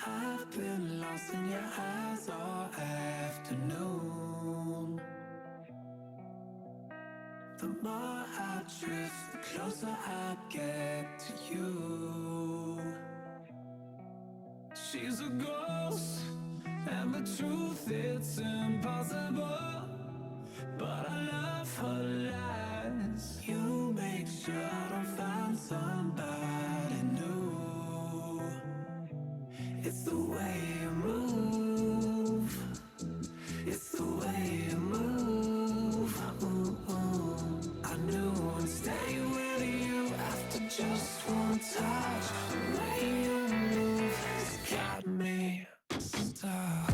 I've been lost in your eyes all afternoon. The more I drift, the closer I get to you. She's a ghost, and the truth, it's impossible. But I love her lies. You make sure I don't find somebody new. It's the way you move. It's the way you move. I knew I'd stay with you after just one touch. The way you move has got me stuck.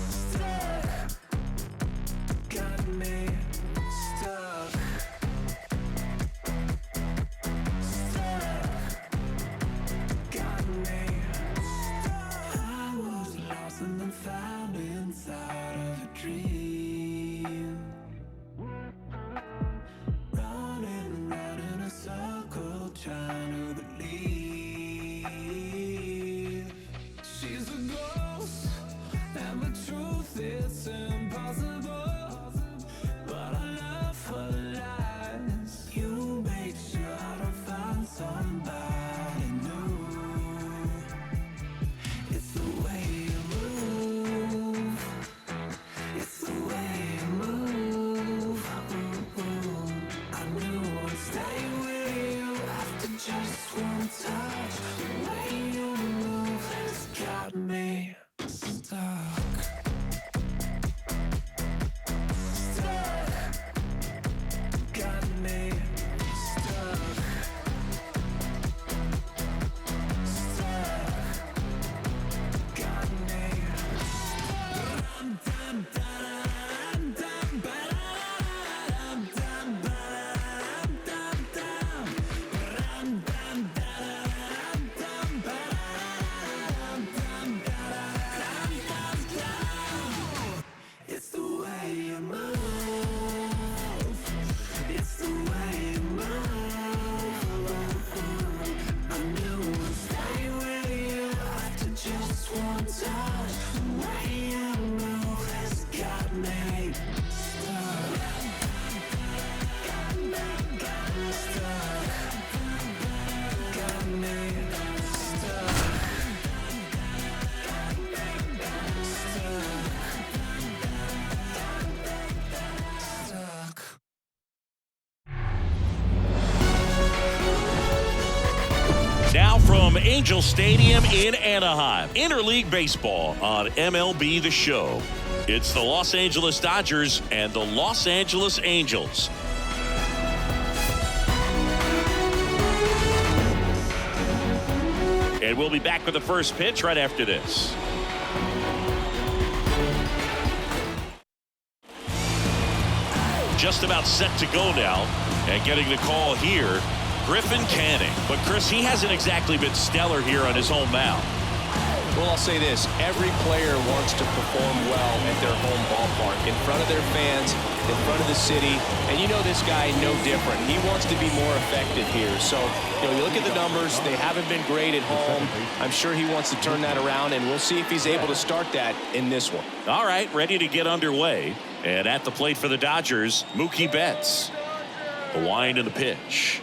Stuck. Got me stuck. Stuck. Got me stuck. I was lost and then found inside of a dream. Running round in a circle, trying to believe. She's a ghost, and the truth, it's impossible. But I love her lies. You make sure I don't find somebody new. It's the way you move. It's the way you move. I knew I'd stay with you after just one touch. The way you move has got me stuck. Stuck. Got me stuck. Stuck. Got me It's the way you move. It's the way you move. I knew I'd stay with you after just one touch. The way you move has got me stuck. Got me stuck. Got me stuck. Stuck. Now from Angel Stadium in Anaheim, Interleague Baseball on MLB The Show. It's the Los Angeles Dodgers and the Los Angeles Angels. And we'll be back with the first pitch right after this. Just about set to go now, and getting the call here, Griffin Canning. But Chris, he hasn't exactly been stellar here on his home mound. Well, I'll say this. Every player wants to perform well at their home ballpark, in front of their fans, in front of the city. And you know this guy no different. He wants to be more effective here. So, you look at the numbers. They haven't been great at home. I'm sure he wants to turn that around, and we'll see if he's able to start that in this one. All right, ready to get underway. And at the plate for the Dodgers, Mookie Betts. The wind and the pitch.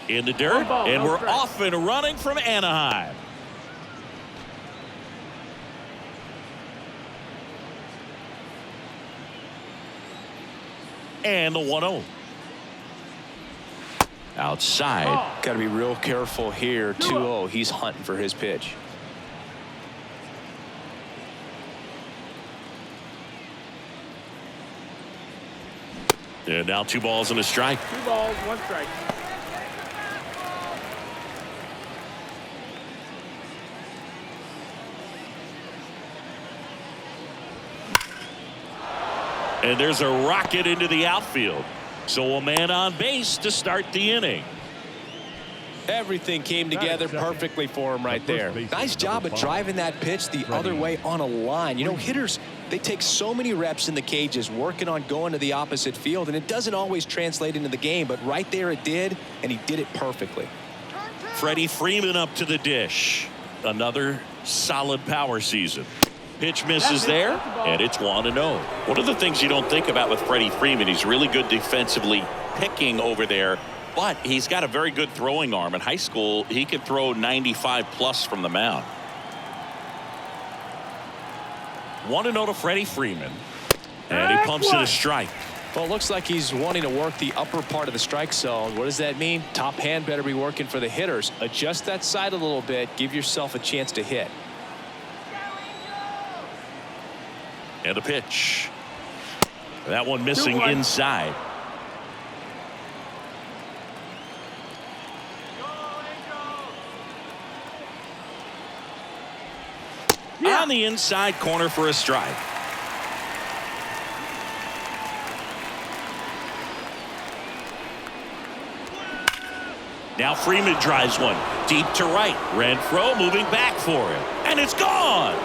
In the dirt, and we're off and running from Anaheim. And the 1-0. Outside. Got to be real careful here. 2-0. He's hunting for his pitch. And now 2 balls and a strike. 2 balls, 1 strike. And there's a rocket into the outfield. So a man on base to start the inning. Everything came together perfectly for him right there. Nice job of driving that pitch the other way on a line. You know, hitters, they take so many reps in the cages working on going to the opposite field, and it doesn't always translate into the game, but right there it did, and he did it perfectly. Freddie Freeman up to the dish. Another solid power season. Pitch misses there, and it's 1-0. One of the things you don't think about with Freddie Freeman, he's really good defensively picking over there, but he's got a very good throwing arm. In high school, he could throw 95 plus from the mound. 1-0 to Freddie Freeman, and he pumps it a strike. Well, it looks like he's wanting to work the upper part of the strike zone. What does that mean? Top hand better be working for the hitters. Adjust that side a little bit. Give yourself a chance to hit. And a pitch. That one missing inside. On the inside corner for a strike. Now Freeman drives one deep to right. Renfroe moving back for it, and it's gone.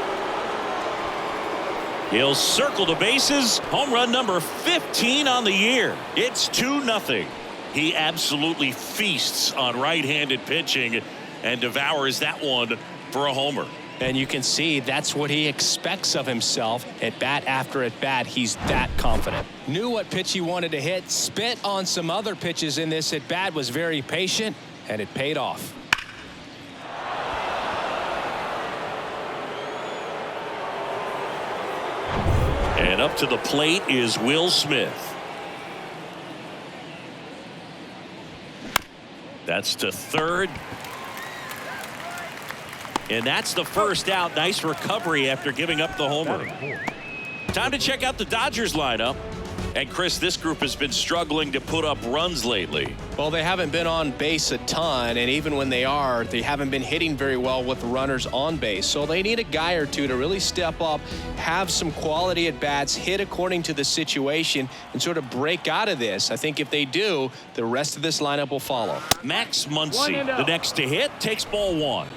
He'll circle the bases. Home run number 15 on the year. It's 2-0. He absolutely feasts on right-handed pitching and devours that one for a homer. And you can see that's what he expects of himself. At bat after at bat, he's that confident. Knew what pitch he wanted to hit. Spit on some other pitches in this at bat. Was very patient, and it paid off. And up to the plate is Will Smith. That's to third. And that's the first out. Nice recovery after giving up the homer. Time to check out the Dodgers lineup. And Chris, this group has been struggling to put up runs lately. Well, they haven't been on base a ton, and even when they are, they haven't been hitting very well with runners on base. So they need a guy or two to really step up, have some quality at bats, hit according to the situation, and sort of break out of this. I think if they do, the rest of this lineup will follow. Max Muncy, the next to hit, takes ball one.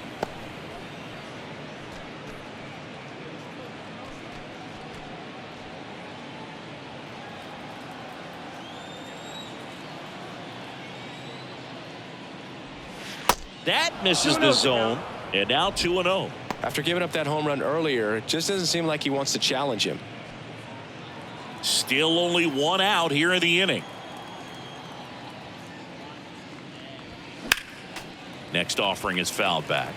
That misses the zone, and now 2-0. After giving up that home run earlier, it just doesn't seem like he wants to challenge him. Still only one out here in the inning. Next offering is fouled back.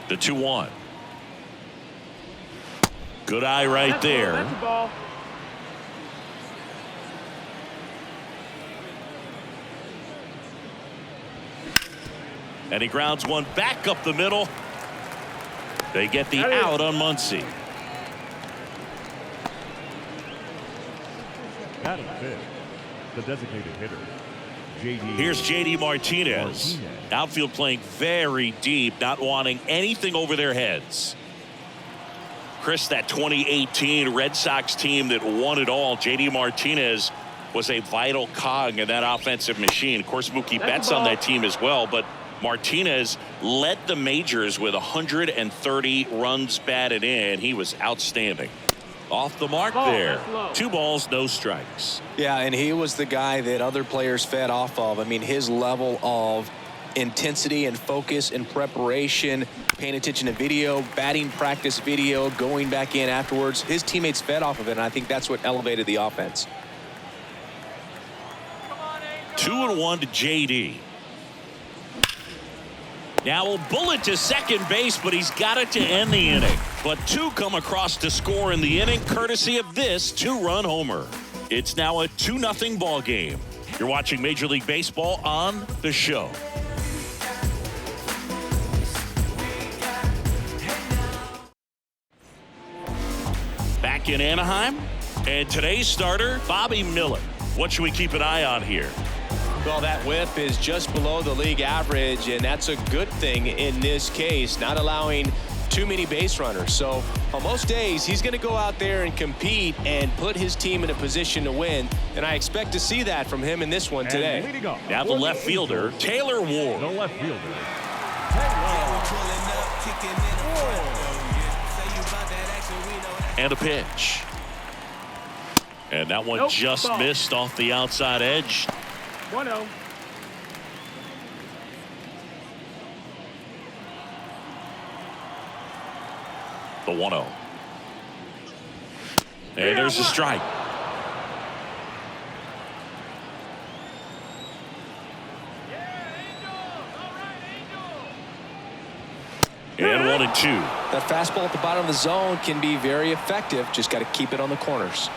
The 2-1. Good eye right there. And he grounds one back up the middle. They get the out on Muncy. Batting fifth, the designated hitter, J.D. Here's J.D. Martinez. Outfield playing very deep, not wanting anything over their heads. Chris, that 2018 Red Sox team that won it all, J.D. Martinez was a vital cog in that offensive machine. Of course, Mookie Betts on that team as well, but Martinez led the majors with 130 runs batted in. He was outstanding. Off the mark there. 2 balls, no strikes. Yeah, and he was the guy that other players fed off of. I mean, his level of intensity and focus and preparation, paying attention to video, batting practice video, going back in afterwards. His teammates fed off of it, and I think that's what elevated the offense. 2-1 to J.D. Now a bullet to second base, but he's got it to end the inning. But 2 come across to score in the inning, courtesy of this 2-run homer. It's now a 2-0 ball game. You're watching Major League Baseball on the show. Back in Anaheim, and today's starter, Bobby Miller. What should we keep an eye on here? Well, that whip is just below the league average, and that's a good thing in this case, not allowing too many base runners. So on most days, he's going to go out there and compete and put his team in a position to win, and I expect to see that from him in this one today. Now the left fielder, Taylor Ward. The left fielder, And a pitch. And that one just missed off the outside edge. 1-0. The 1-0. And there's a strike. And 1-2. That fastball at the bottom of the zone can be very effective. Just got to keep it on the corners.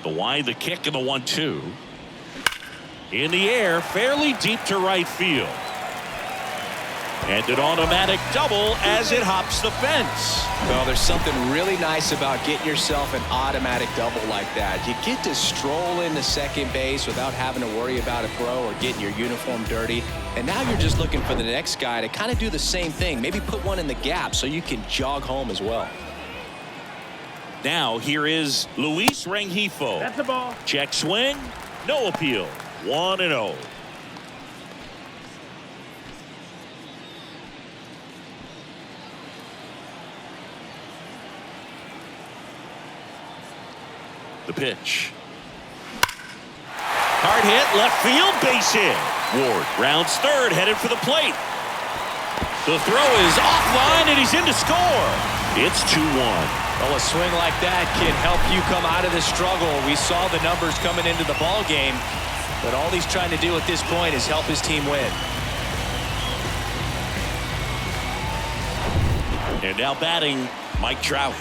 The wide, the kick, and the 1-2. In the air, fairly deep to right field. And an automatic double as it hops the fence. Well, there's something really nice about getting yourself an automatic double like that. You get to stroll into second base without having to worry about a throw or getting your uniform dirty. And now you're just looking for the next guy to kind of do the same thing. Maybe put one in the gap so you can jog home as well. Now here is Luis Rengifo. That's the ball. Check swing. No appeal. 1-0. The pitch. Hard hit, left field, base hit. Ward rounds third, headed for the plate. The throw is offline, and he's in to score. It's 2-1. Well, a swing like that can help you come out of the struggle. We saw the numbers coming into the ball game, but all he's trying to do at this point is help his team win. And now batting, Mike Trout.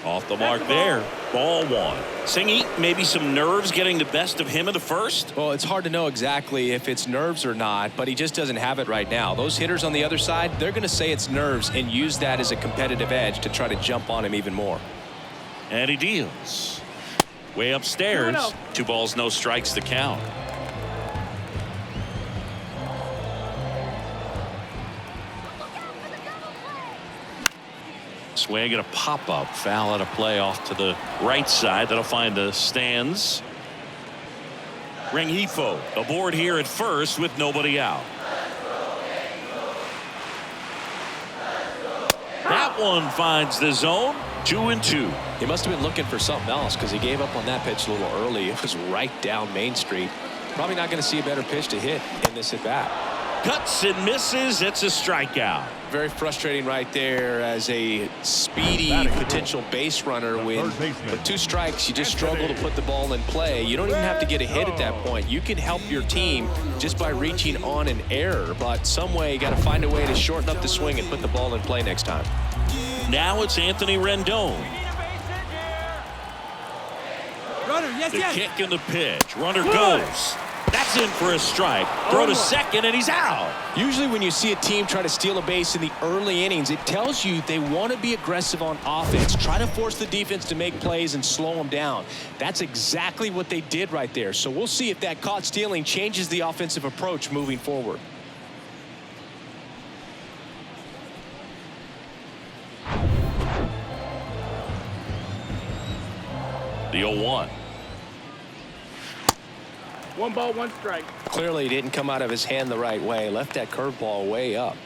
Off the mark there. Ball 1. Singy, maybe some nerves getting the best of him in the first? Well, it's hard to know exactly if it's nerves or not, but he just doesn't have it right now. Those hitters on the other side, they're going to say it's nerves and use that as a competitive edge to try to jump on him even more. And he deals. Way upstairs. 2 balls, no strikes to count. Swing and a pop-up. Foul out of play off to the right side. That'll find the stands. Rengifo aboard here at first with nobody out. That one finds the zone. 2-2. He must have been looking for something else because he gave up on that pitch a little early. It was right down Main Street. Probably not going to see a better pitch to hit in this at-bat. Cuts and misses. It's a strikeout. Very frustrating right there as a speedy potential base runner. When with 2 strikes, you just struggle to put the ball in play. You don't even have to get a hit at that point. You can help your team just by reaching on an error, but some way you got to find a way to shorten up the swing and put the ball in play next time. Now it's Anthony Rendon. Runner, The kick and the pitch. Runner goes. That's in for a strike. Throw to second, and he's out. Usually when you see a team try to steal a base in the early innings, it tells you they want to be aggressive on offense. Try to force the defense to make plays and slow them down. That's exactly what they did right there. So we'll see if that caught stealing changes the offensive approach moving forward. The 0-1. 1 ball, 1 strike. Clearly didn't come out of his hand the right way. Left that curveball way up.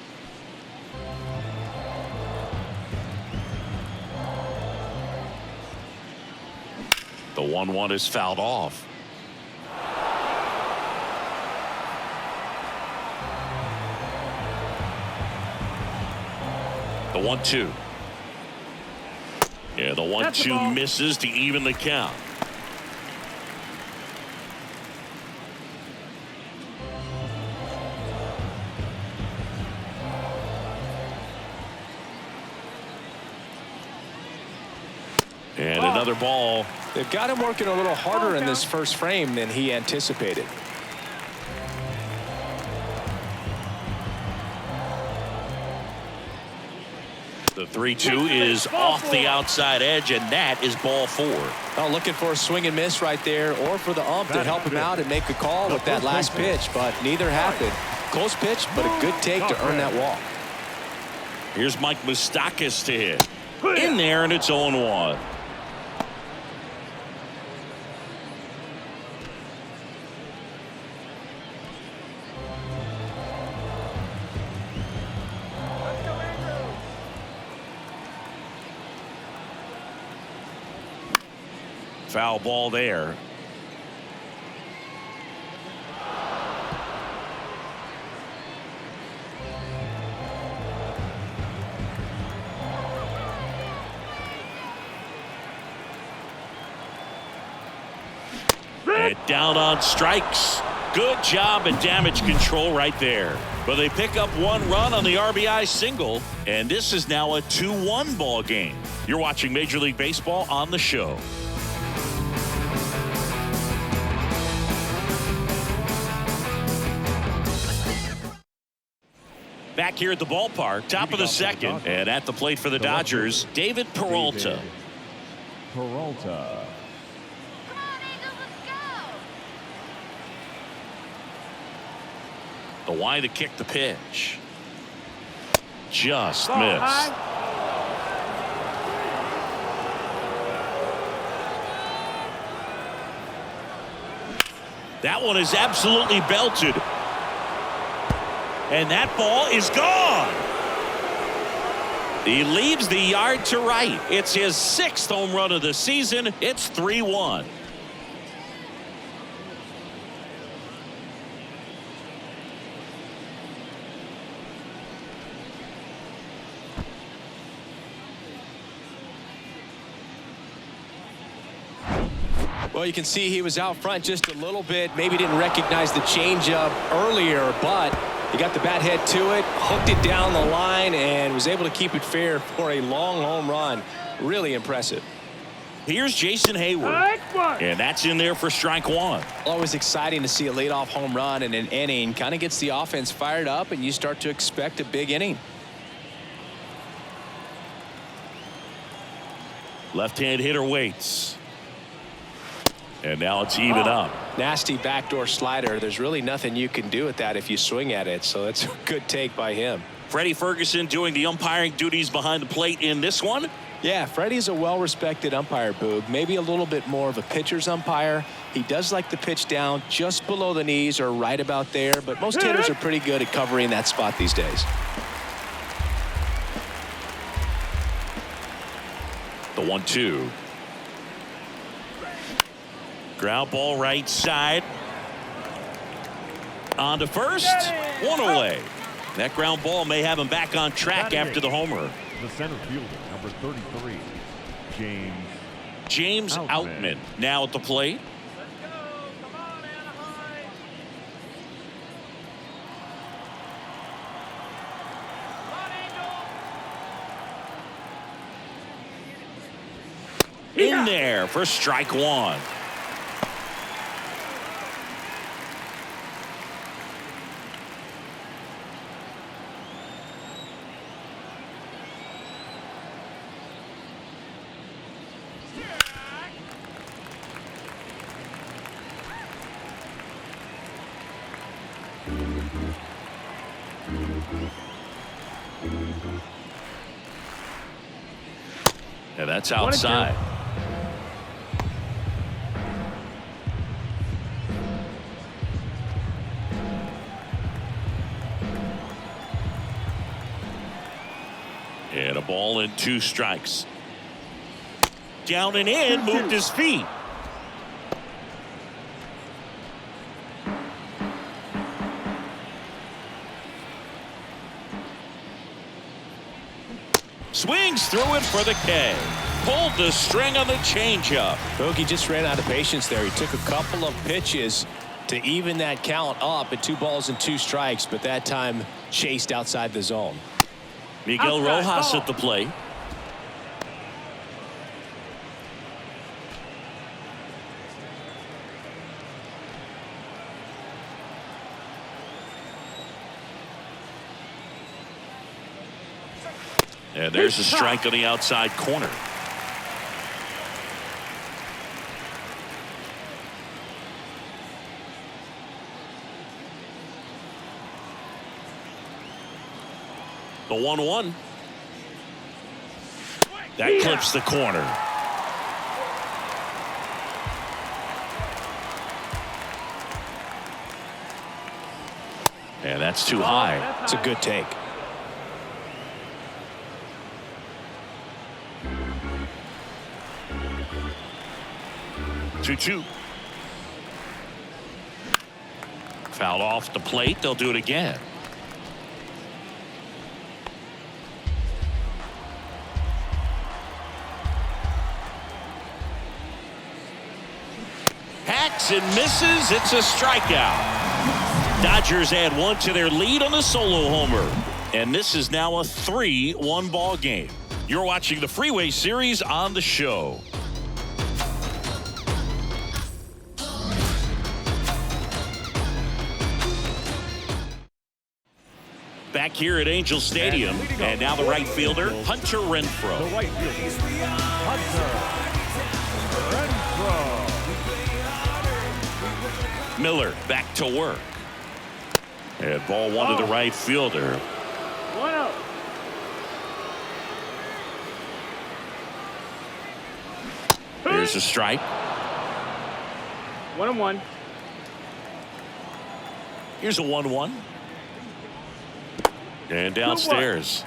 The 1-1 is fouled off. The 1-2. Yeah, the 1-2 misses to even the count. And another ball. They've got him working a little harder in this first frame than he anticipated. The 3-2 is off the outside edge, and that is ball 4. Oh, looking for a swing and miss right there, or for the ump to help him out and make a call with that last pitch, but neither happened. Close pitch, but a good take to earn that walk. Here's Mike Moustakas to hit. In there, and it's 0-1. Foul ball there. And down on strikes. Good job at damage control right there. But they pick up one run on the RBI single, and this is now a 2-1 ball game. You're watching Major League Baseball on the show. Back here at the ballpark, top of the second, and at the plate for the Dodgers, David Peralta. Peralta. The Y to kick the pitch. Just missed. That one is absolutely belted. And that ball is gone. He leaves the yard to right. It's his 6th home run of the season. It's 3-1. Well, you can see he was out front just a little bit. Maybe didn't recognize the changeup earlier, but he got the bat head to it, hooked it down the line, and was able to keep it fair for a long home run. Really impressive. Here's Jason Hayward, and that's in there for strike one. Always exciting to see a leadoff home run in an inning. Kind of gets the offense fired up, and you start to expect a big inning. Left-hand hitter waits. And now it's even up. Nasty backdoor slider. There's really nothing you can do with that if you swing at it, so that's a good take by him. Freddie Ferguson doing the umpiring duties behind the plate in this one. Yeah, Freddie's a well-respected umpire, Boog. Maybe a little bit more of a pitcher's umpire. He does like the pitch down just below the knees or right about there, but most hitters are pretty good at covering that spot these days. The 1-2. Ground ball right side. On to first. One away. That ground ball may have him back on track after the homer. The center fielder, number 33, James Outman now at the plate. Come on, Anaheim. In there for strike one. Yeah, that's outside. And a ball and 2 strikes. Down and in, moved his feet. Swings through it for the K. Pulled the string on the changeup. Bogey just ran out of patience there. He took a couple of pitches to even that count up at 2 balls and 2 strikes, but that time chased outside the zone. Miguel Rojas at the plate. And there's a strike on the outside corner. The 1-1. That clips the corner. And that's too high. It's a good take. 2-2. Fouled off the plate. They'll do it again. Hacks and misses. It's a strikeout. Dodgers add 1 to their lead on a solo homer. And this is now a 3-1 ball game. You're watching the Freeway series on the show. Back here at Angel Stadium, and now the right fielder, Hunter Renfroe. The right fielder, Hunter Renfroe. Miller back to work. And ball 1 to the right fielder. 1-0. Here's a strike. 1-1. Here's a 1-1. And downstairs.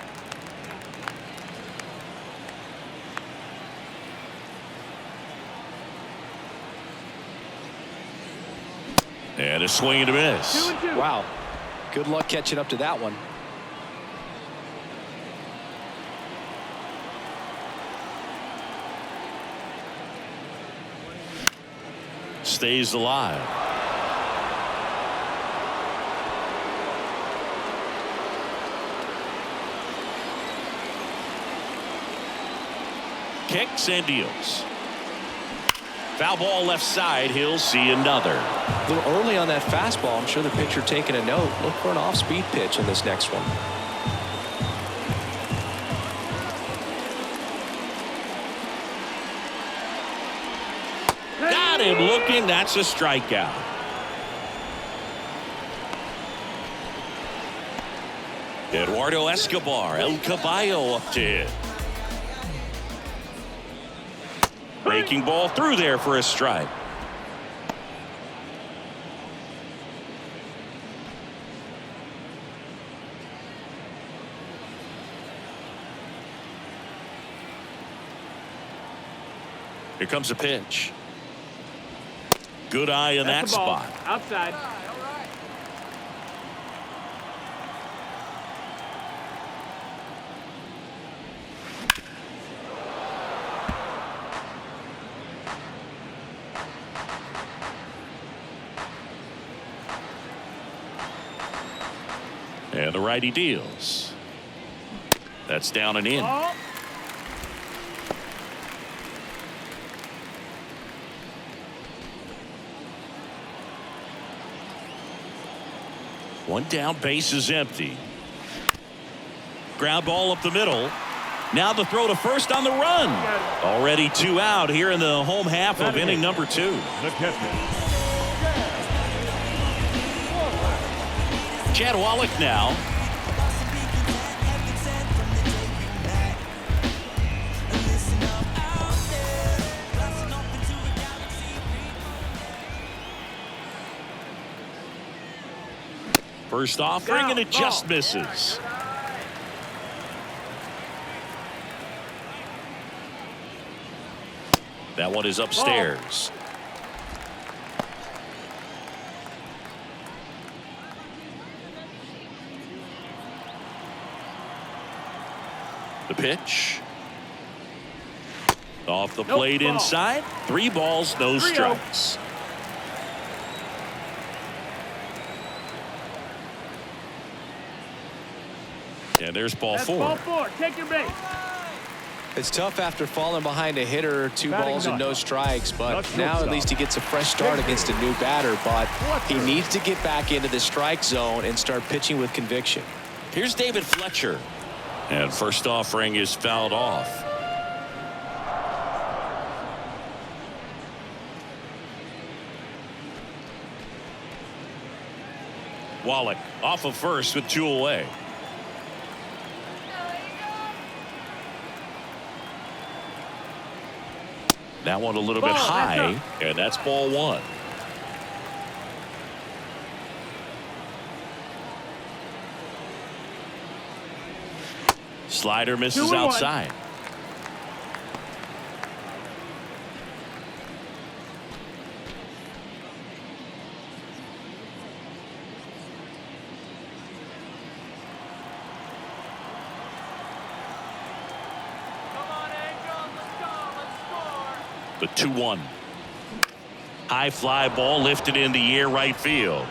And a swing and a miss. 2-2. Wow. Good luck catching up to that one. Stays alive. Kicks and deals. Foul ball left side. He'll see another. A little early on that fastball. I'm sure the pitcher taking a note. Look for an off-speed pitch in this next one. Got him looking. That's a strikeout. Eduardo Escobar, El Caballo up to hit. Breaking ball through there for a strike. Here comes a pitch. Good eye in that That's the ball. spot. Outside. And the righty deals. That's down and in. Ball. One down, base is empty. Ground ball up the middle. Now the throw to first on the run. Already 2 out here in the home half of inning number 2. The catcher, Chad Wallach now. First offering and it just misses. That one is upstairs. The pitch. Off the plate ball. inside. 3 balls, no 3-0. strikes. And there's ball That's 4. ball 4. Take your base. It's tough after falling behind a hitter, 2 Batting balls and no nut. strikes, but Not now at shortstop. least he gets a fresh start against a new batter, but he needs to get back into the strike zone and start pitching with conviction. Here's David Fletcher. And first offering is fouled off. Wallach off of first with 2 away. That one a little bit Ball, that's high, up. and that's ball 1. Slider misses 2-1. outside. The 2-1. High fly ball lifted in the air right field.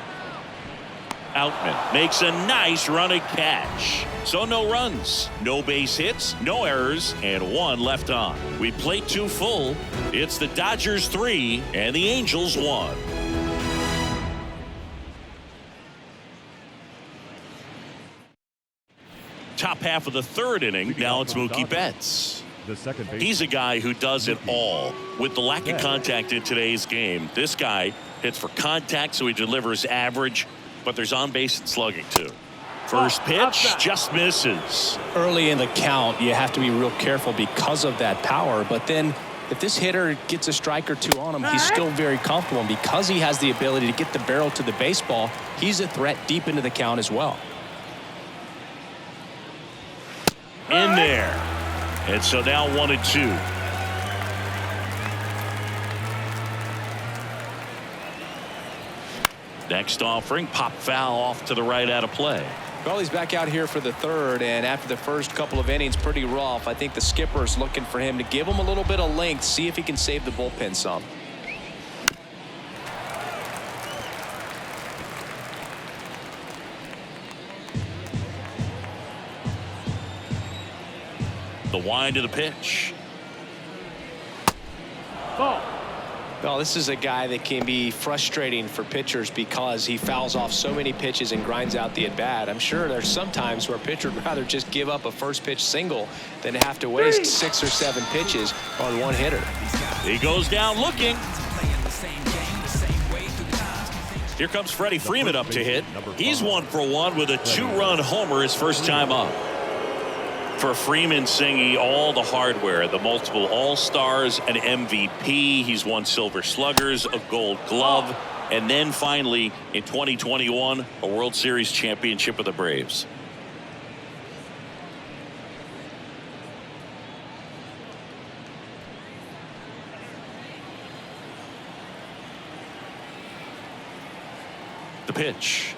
Outman makes a nice running catch. So no runs, no base hits, no errors, and 1 left on. We played 2 full. It's the Dodgers 3 and the Angels 1. Top half of the 3rd inning. Now it's Mookie Betts. The second base. He's a guy who does it all. With the lack of contact in today's game, this guy hits for contact, so he delivers average, but there's on base and slugging too. First pitch just misses. Early in the count, you have to be real careful because of that power, but then if this hitter gets a strike or 2 on him, he's still very comfortable, and because he has the ability to get the barrel to the baseball, he's a threat deep into the count as well. In there. And so now 1-2. Next offering, pop foul off to the right out of play. Well, he's back out here for the 3rd, and after the first couple of innings, pretty rough. I think the skipper's looking for him to give him a little bit of length, see if he can save the bullpen some. The wind of the pitch. Ball. Well, this is a guy that can be frustrating for pitchers because he fouls off so many pitches and grinds out the at-bat. I'm sure there's some times where a pitcher would rather just give up a first pitch single than have to waste 6 or 7 pitches on one hitter. He goes down looking. Here comes Freddie Freeman up to hit. He's 1 for 1 with a 2-run homer his first time up. For Freeman, Singy, all the hardware, the multiple All-Stars, an MVP. He's won Silver Sluggers, a Gold Glove, and then finally in 2021 a World Series championship with the Braves. The pitch.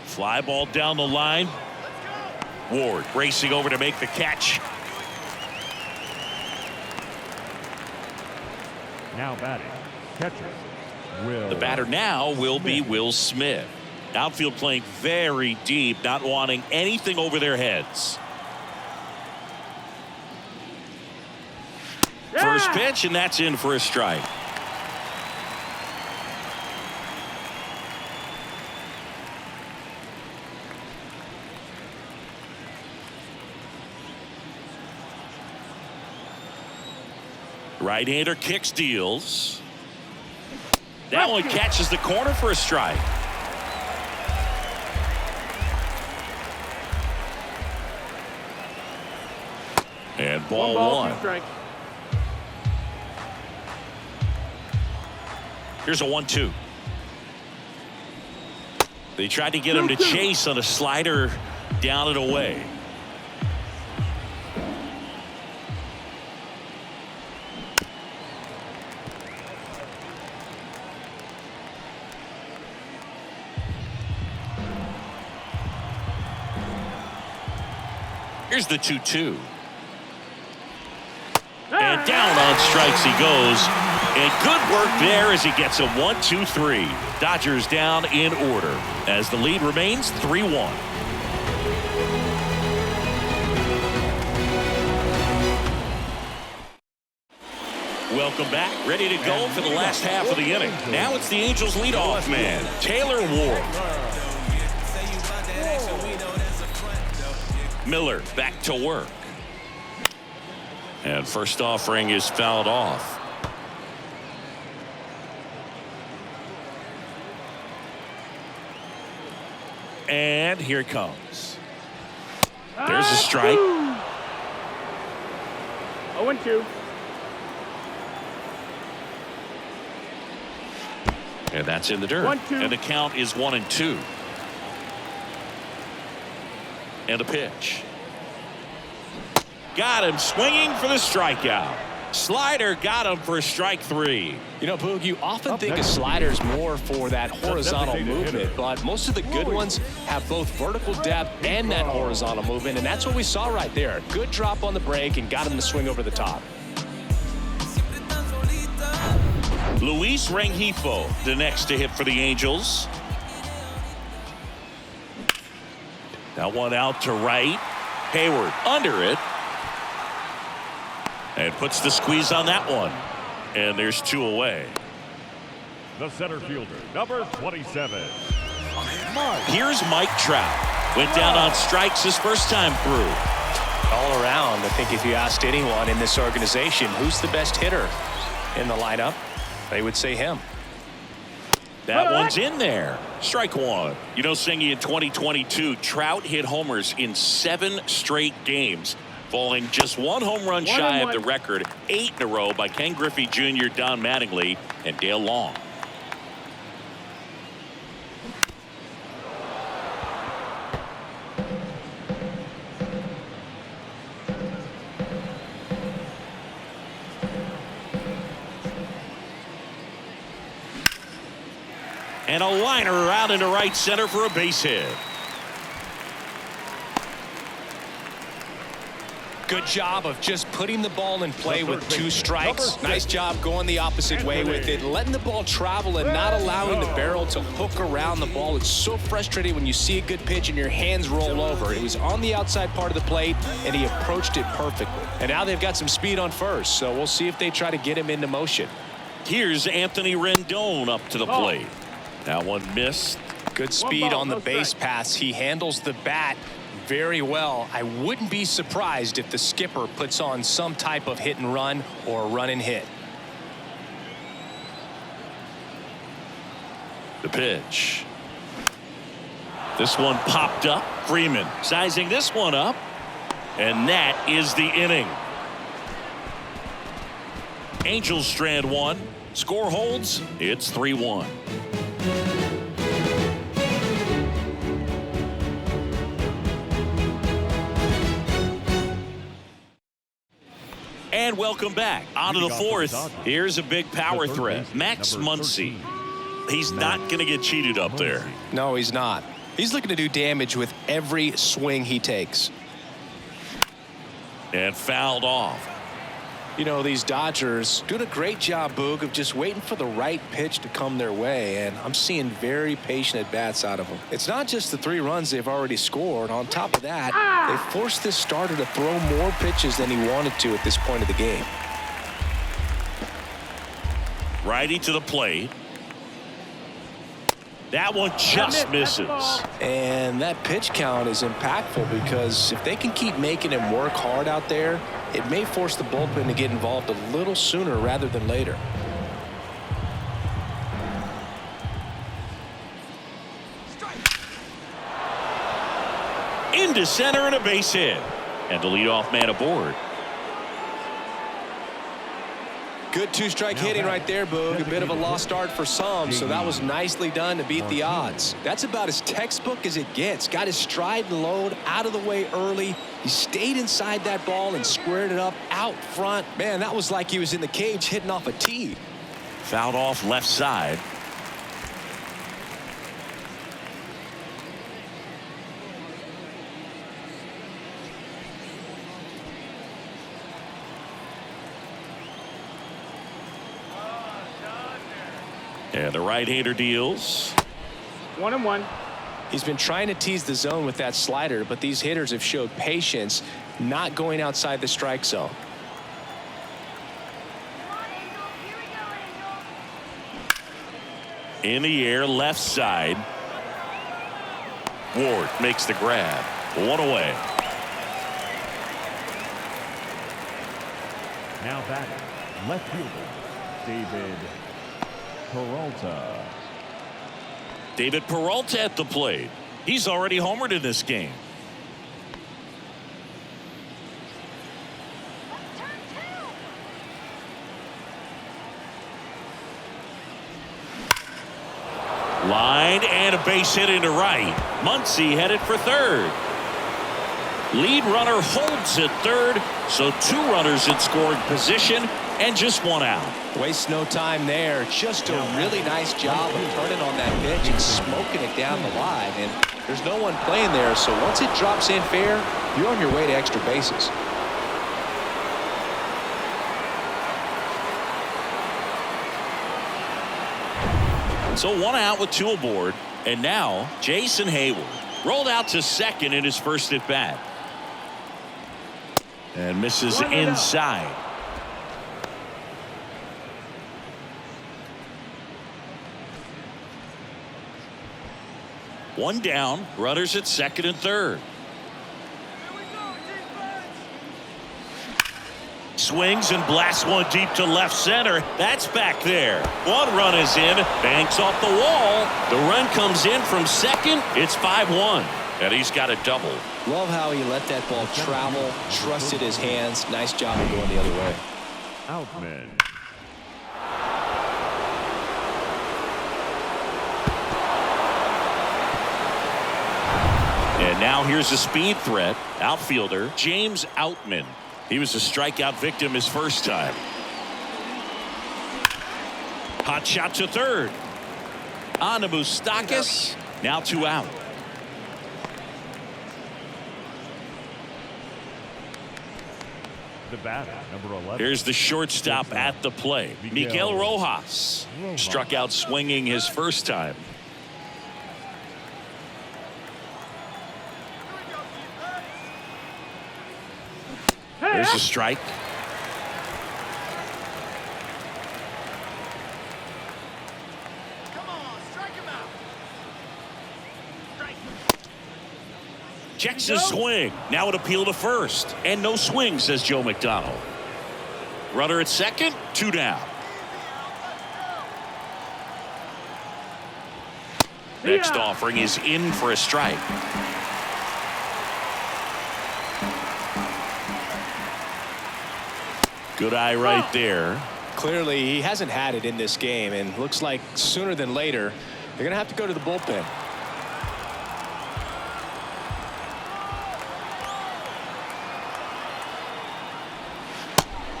Fly ball down the line. Ward racing over to make the catch. Now batting, catcher, Will. The batter now will be Will Smith. Outfield playing very deep, not wanting anything over their heads. First pitch, and that's in for a strike. Right-hander kicks, deals. That one catches the corner for a strike. And ball 1. Here's a 1-2. They tried to get him to chase on a slider down and away. Here's the 2-2. And down on strikes he goes. And good work there as he gets a 1-2-3. Dodgers down in order as the lead remains 3-1. Welcome back. Ready to go for the last half of the inning. Now it's the Angels leadoff man, Taylor Ward. Miller back to work. And first offering is fouled off. And here it comes. There's a strike. 0-2. And that's in the dirt. 1-2. And the count is 1-2. And a pitch. Got him swinging for the strikeout. Slider got him for strike 3. You know, Boog, you often think a slider is more for that horizontal movement, but most of the good ones have both vertical depth and that horizontal movement, and that's what we saw right there. Good drop on the break and got him to swing over the top. Luis Rengifo, the next to hit for the Angels. That one out to right. Hayward under it. And puts the squeeze on that one. And there's 2 away. The center fielder, number 27. Here's Mike Trout. Went down on strikes his first time through. All around, I think if you asked anyone in this organization who's the best hitter in the lineup, they would say him. That one's in there. Strike one. You know, Singy, in 2022, Trout hit homers in 7 straight games, falling just 1 home run shy of the record 8 in a row by Ken Griffey Jr., Don Mattingly, and Dale Long. And a liner out into right center for a base hit. Good job of just putting the ball in play with 2 strikes. Nice job going the opposite way with it, letting the ball travel and not allowing the barrel to hook around the ball. It's so frustrating when you see a good pitch and your hands roll over. It was on the outside part of the plate, and he approached it perfectly. And now they've got some speed on first, so we'll see if they try to get him into motion. Here's Anthony Rendon up to the plate. That one missed. Good speed on the base pass. He handles the bat very well. I wouldn't be surprised if the skipper puts on some type of hit and run or run and hit. The pitch. This one popped up. Freeman sizing this one up. And that is the inning. Angels strand 1. Score holds. It's 3-1. And welcome back. On to the 4th. Here's a big power threat. Max Muncy. He's not going to get cheated up there. No, he's not. He's looking to do damage with every swing he takes. And fouled off. You know, these Dodgers doing a great job, Boog, of just waiting for the right pitch to come their way, and I'm seeing very patient at-bats out of them. It's not just the 3 runs they've already scored. On top of that, they forced this starter to throw more pitches than he wanted to at this point of the game. Righty to the plate. That one just misses. And that pitch count is impactful because if they can keep making him work hard out there, it may force the bullpen to get involved a little sooner rather than later. Into center and a base hit. And the leadoff man aboard. Good 2-strike hitting right there, Boog. A bit of a lost start for some, so that was nicely done to beat the odds. That's about as textbook as it gets. Got his stride and load out of the way early. He stayed inside that ball and squared it up out front. Man, that was like he was in the cage hitting off a tee. Fouled off left side. And the right-hander deals. 1-1. He's been trying to tease the zone with that slider, but these hitters have showed patience, not going outside the strike zone. In the air, left side. Ward makes the grab. 1 away. Now batting, left fielder, David Peralta. David Peralta at the plate. He's already homered in this game. Line and a base hit into right. Muncy headed for third. Lead runner holds at third, so 2 runners in scoring position and just 1 out. Waste no time there. Just a really nice job of turning on that pitch and smoking it down the line. And there's no one playing there, so once it drops in fair, you're on your way to extra bases. So 1 out with 2 aboard. And now Jason Hayward rolled out to second in his first at bat. And misses inside. One down, runners at second and third. Swings and blasts one deep to left center. That's back there. 1 run is in. Banks off the wall. The run comes in from second. It's 5-1. And he's got a double. Love how he let that ball travel, trusted his hands. Nice job of going the other way. Outman. And now here's a speed threat. Outfielder James Outman. He was a strikeout victim his first time. Hot shot to third. On to Moustakas. Now 2 out. The batter, number 11. Here's the shortstop at the play. Miguel Rojas. Struck out swinging his first time. There's a strike. Checks his swing. Now an appeal to first. And no swing, says Joe McDonald. Runner at second, 2 down. Next offering is in for a strike. Good eye right there. Clearly, he hasn't had it in this game, and looks like sooner than later, they're going to have to go to the bullpen.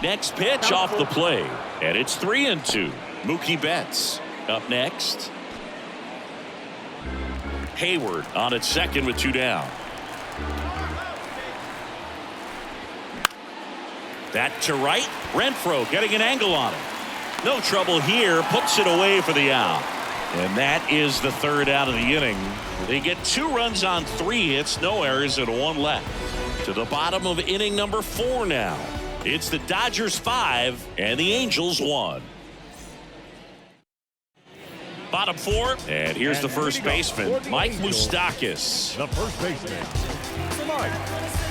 Next pitch off the play, and it's 3-2. Mookie Betts up next. Hayward on at second with 2 down. That to right. Renfroe getting an angle on it. No trouble here. Puts it away for the out. And that is the 3rd out of the inning. They get 2 runs on 3 hits, no errors, and 1 left. To the bottom of inning number 4 now. It's the Dodgers 5 and the Angels 1. Bottom 4, and here's the first baseman, Mike Moustakas. The first baseman, Mike.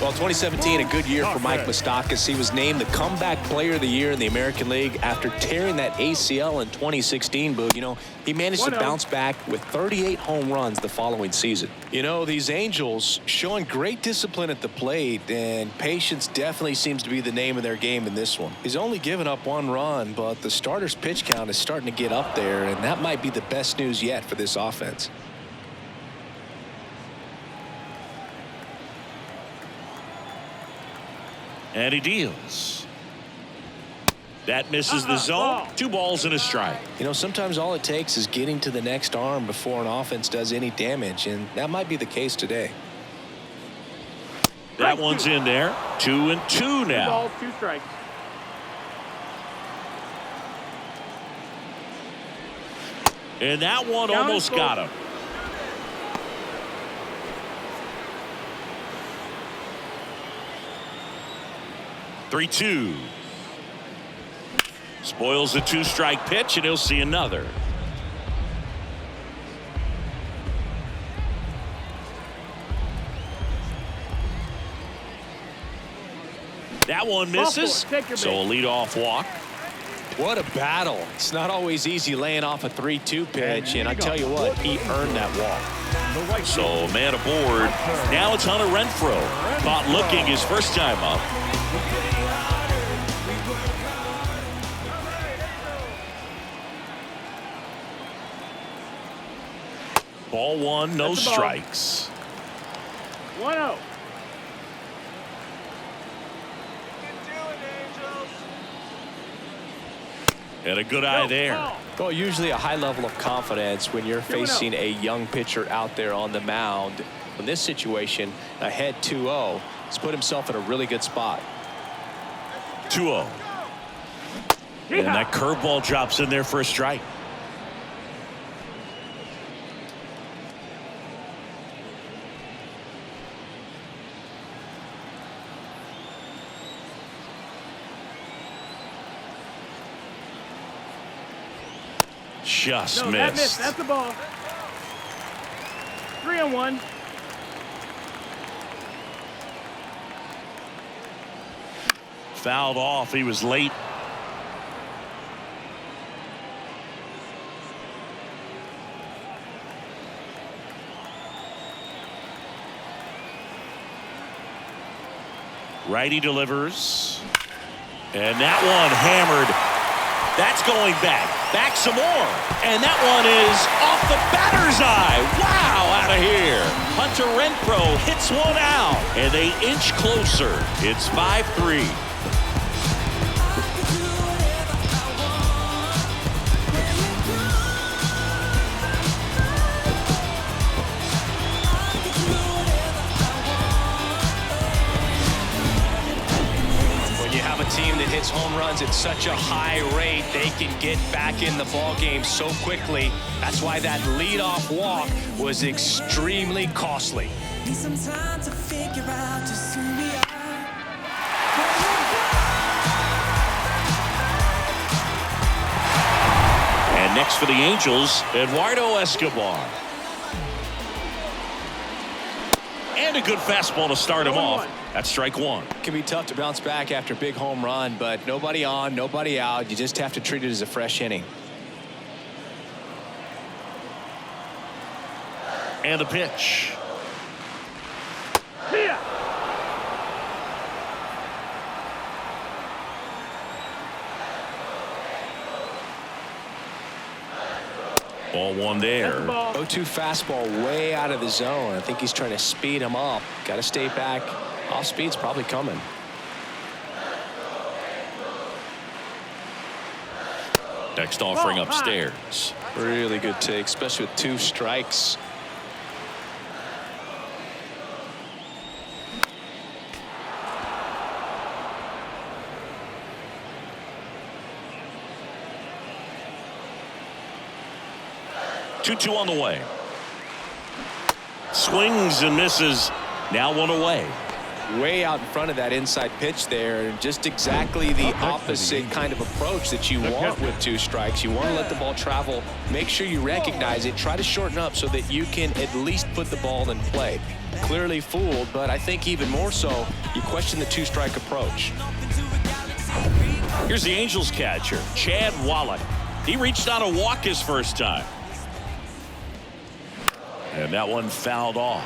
Well, 2017, a good year for Mike Moustakas. He was named the comeback player of the year in the American League after tearing that ACL in 2016. But, you know, he managed to bounce back with 38 home runs the following season. You know, these Angels showing great discipline at the plate, and patience definitely seems to be the name of their game in this one. He's only given up 1 run, but the starter's pitch count is starting to get up there, and that might be the best news yet for this offense. And he deals. That misses the zone. 2 balls and a strike. You know, sometimes all it takes is getting to the next arm before an offense does any damage, and that might be the case today. That one's in there. 2-2 now. 2 balls, 2 strikes. And that one almost got him. "3-2. Spoils the 2-strike pitch, and he'll see another. That one misses, so a leadoff walk. What a battle. It's not always easy laying off a 3-2 pitch, and I tell you what, he earned that walk. So man aboard. Now it's Hunter Renfroe. Caught looking his first time up. Ball 1, no strikes. 1-0. And a good eye there. Well, usually a high level of confidence when you're facing a young pitcher out there on the mound. In this situation, ahead 2-0, he's put himself in a really good spot. 2-0. And that curveball drops in there for a strike. Just No, that missed. missed. That's the ball. 3-1. Fouled off. He was late. Righty delivers. And that one hammered. That's going back. Back some more. And that one is off the batter's eye. Wow, out of here. Hunter Renfroe hits one out. And they inch closer. It's 5-3. Team that hits home runs at such a high rate, they can get back in the ball game so quickly. That's why that leadoff walk was extremely costly. Need some time to figure out just who we are. And next for the Angels, Eduardo Escobar. And a good fastball to start him off. That's strike one. It can be tough to bounce back after a big home run, but nobody on, nobody out. You just have to treat it as a fresh inning. And a pitch. Yeah. Ball one there. 0-2 fastball way out of the zone. I think he's trying to speed him up. Got to stay back. Off speed's probably coming. Next offering upstairs. Really good take, especially with 2 strikes. Two on the way. Swings and misses. Now one away. Way out in front of that inside pitch there. Just exactly the opposite kind of approach that you want with 2 strikes. You want to let the ball travel. Make sure you recognize it. Try to shorten up so that you can at least put the ball in play. Clearly fooled, but I think even more so, you question the 2-strike approach. Here's the Angels catcher, Chad Wallach. He reached out a walk his first time. And that one fouled off.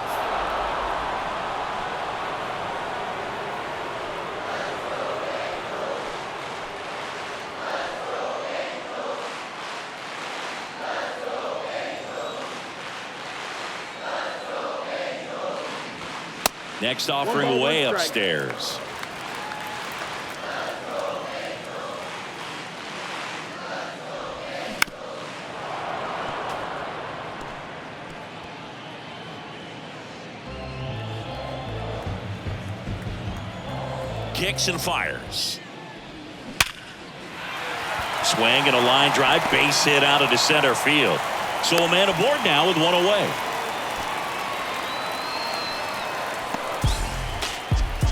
Next offering away upstairs. Kicks and fires. Swing and a line drive, base hit out into center field. So a man aboard now with one away.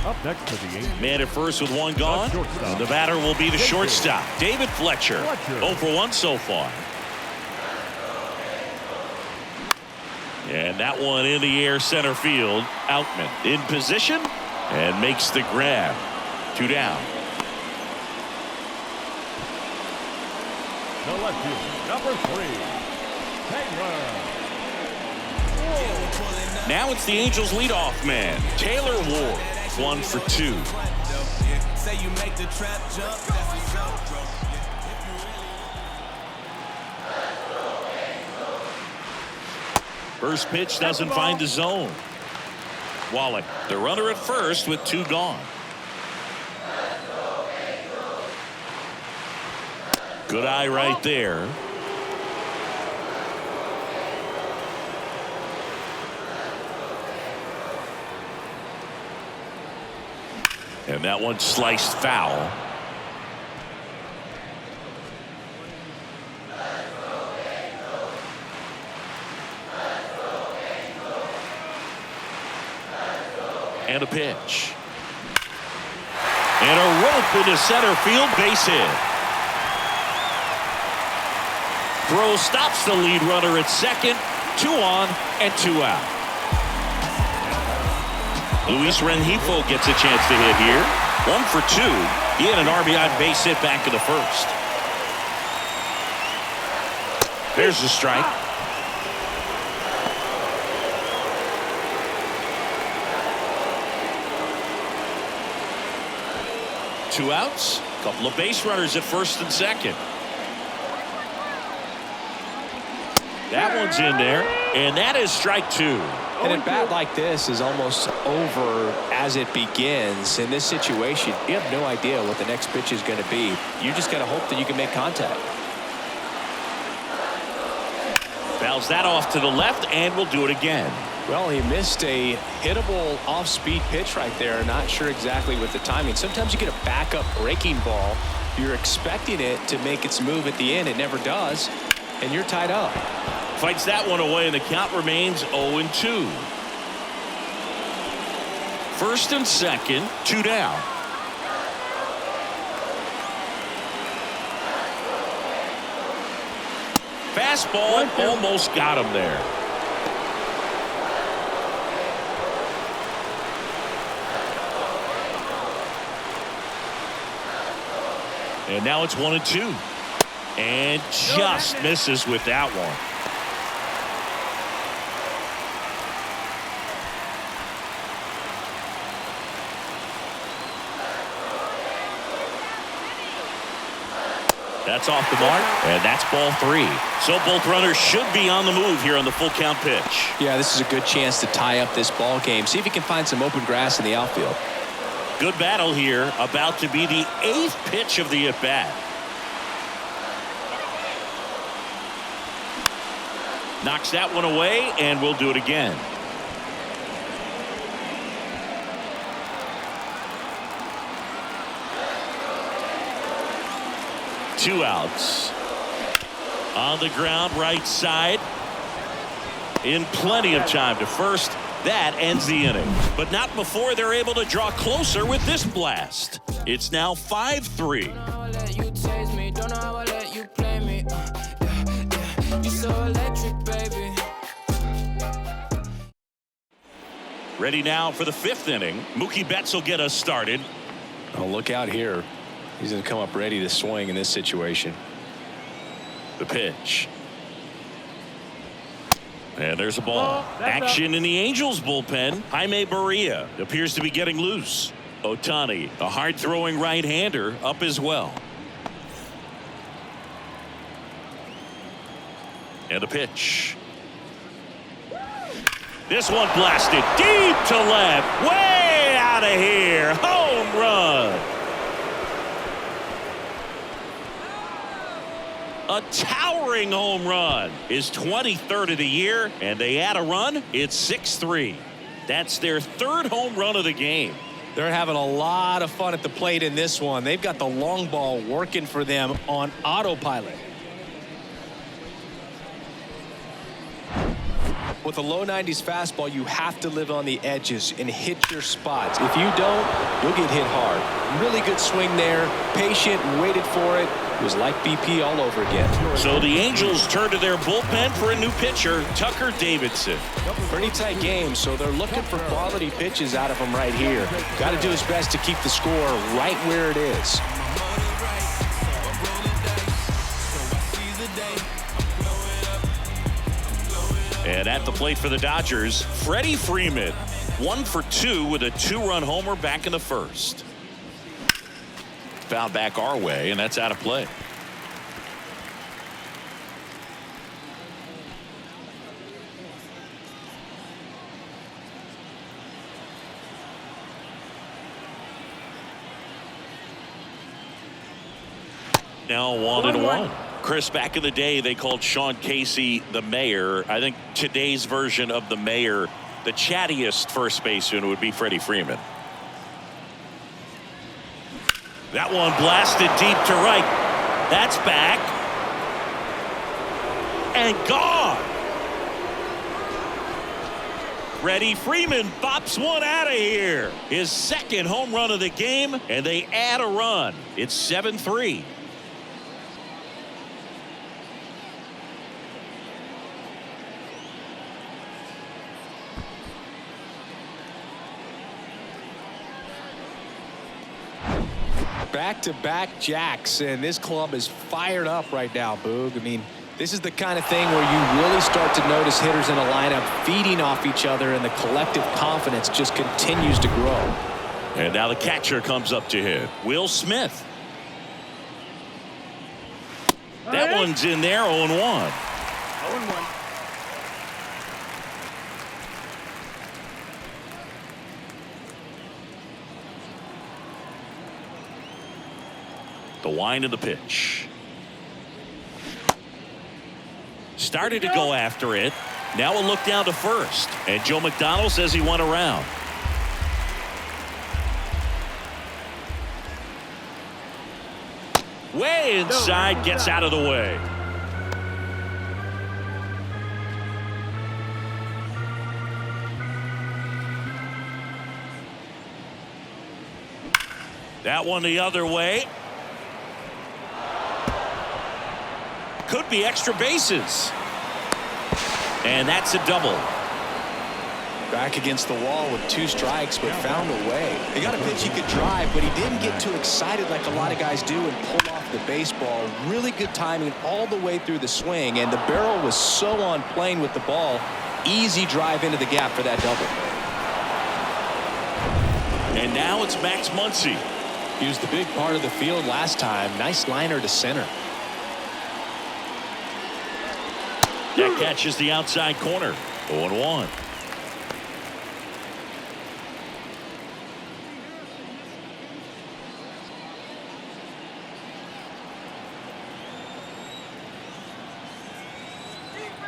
Up next to the Angels. Man at first with one gone. And the batter will be the shortstop, David Fletcher. 0 for 1 so far. And that one in the air center field. Outman in position and makes the grab. 2 down. The left fielder, number 3, Taylor. Now it's the Angels leadoff man, Taylor Ward. 1 for 2. Say you make the trap jump, that's a joke. First pitch doesn't find the zone. Wallach, the runner at first with 2 gone. Good eye right there. And that one sliced foul. And a pitch. And a rope into center field, base hit. Throw stops the lead runner at second. 2 on and 2 out. Luis Rengifo gets a chance to hit here. 1 for 2. He had an RBI base hit back in the first. There's the strike. Two outs. Couple of base runners at first and second. That one's in there, and that is strike 2. And a bat like this is almost over as it begins. In this situation, you have no idea what the next pitch is going to be. You just got to hope that you can make contact. Fouls that off to the left, and we'll do it again. Well, he missed a hittable off-speed pitch right there. Not sure exactly with the timing. Sometimes you get a backup breaking ball. You're expecting it to make its move at the end. It never does, and you're tied up. Fights that one away, and the count remains 0-2. First and second, 2 down. Fastball almost got him there. And now it's 1-2. And just misses with that one. That's off the mark, and that's ball 3. So both runners should be on the move here on the full count pitch. Yeah, this is a good chance to tie up this ball game. See if he can find some open grass in the outfield. Good battle here, about to be the 8th pitch of the at-bat. Knocks that one away, and we'll do it again. Two outs. On the ground, right side. In plenty of time to first. That ends the inning. But not before they're able to draw closer with this blast. It's now 5-3. Ready now for the 5th inning. Mookie Betts will get us started. Oh, look out here. He's going to come up ready to swing in this situation. The pitch. And there's a ball. Action in the Angels bullpen. Jaime Barria appears to be getting loose. Ohtani, a hard-throwing right-hander, up as well. And a pitch. This one blasted deep to left. Way out of here. Home run. A towering home run. His 23rd of the year, and they add a run. It's 6-3. That's their 3rd home run of the game. They're having a lot of fun at the plate in this one. They've got the long ball working for them on autopilot. With a low 90s fastball, you have to live on the edges and hit your spots. If you don't, you'll get hit hard. Really good swing there. Patient, waited for it. It was like BP all over again. So the Angels turn to their bullpen for a new pitcher, Tucker Davidson. Pretty tight game, so they're looking for quality pitches out of him right here. Got to do his best to keep the score right where it is. And at the plate for the Dodgers, Freddie Freeman, 1 for 2 with a 2-run homer back in the first. Foul back our way, and that's out of play. Now 1-1. Chris, back in the day, they called Sean Casey the mayor. I think today's version of the mayor, the chattiest first baseman, would be Freddie Freeman. That one blasted deep to right. That's back. And gone. Freddie Freeman pops one out of here. His 2nd home run of the game, and they add a run. It's 7-3. Back-to-back jacks, and this club is fired up right now, Boog. I mean, this is the kind of thing where you really start to notice hitters in a lineup feeding off each other, and the collective confidence just continues to grow. And now the catcher comes up to hit. Will Smith. That one's in there, 0-1. 0-1. The wind of the pitch. Started to go after it. Now a look down to first. And Joe McDonald says he went around. Way inside, gets out of the way. That one the other way. Could be extra bases. And that's a double. Back against the wall with 2 strikes, but found a way. He got a pitch he could drive, but he didn't get too excited like a lot of guys do and pull off the baseball. Really good timing all the way through the swing, and the barrel was so on plane with the ball. Easy drive into the gap for that double. And now it's Max Muncy. He was the big part of the field last time. Nice liner to center. That catches the outside corner. 0-1.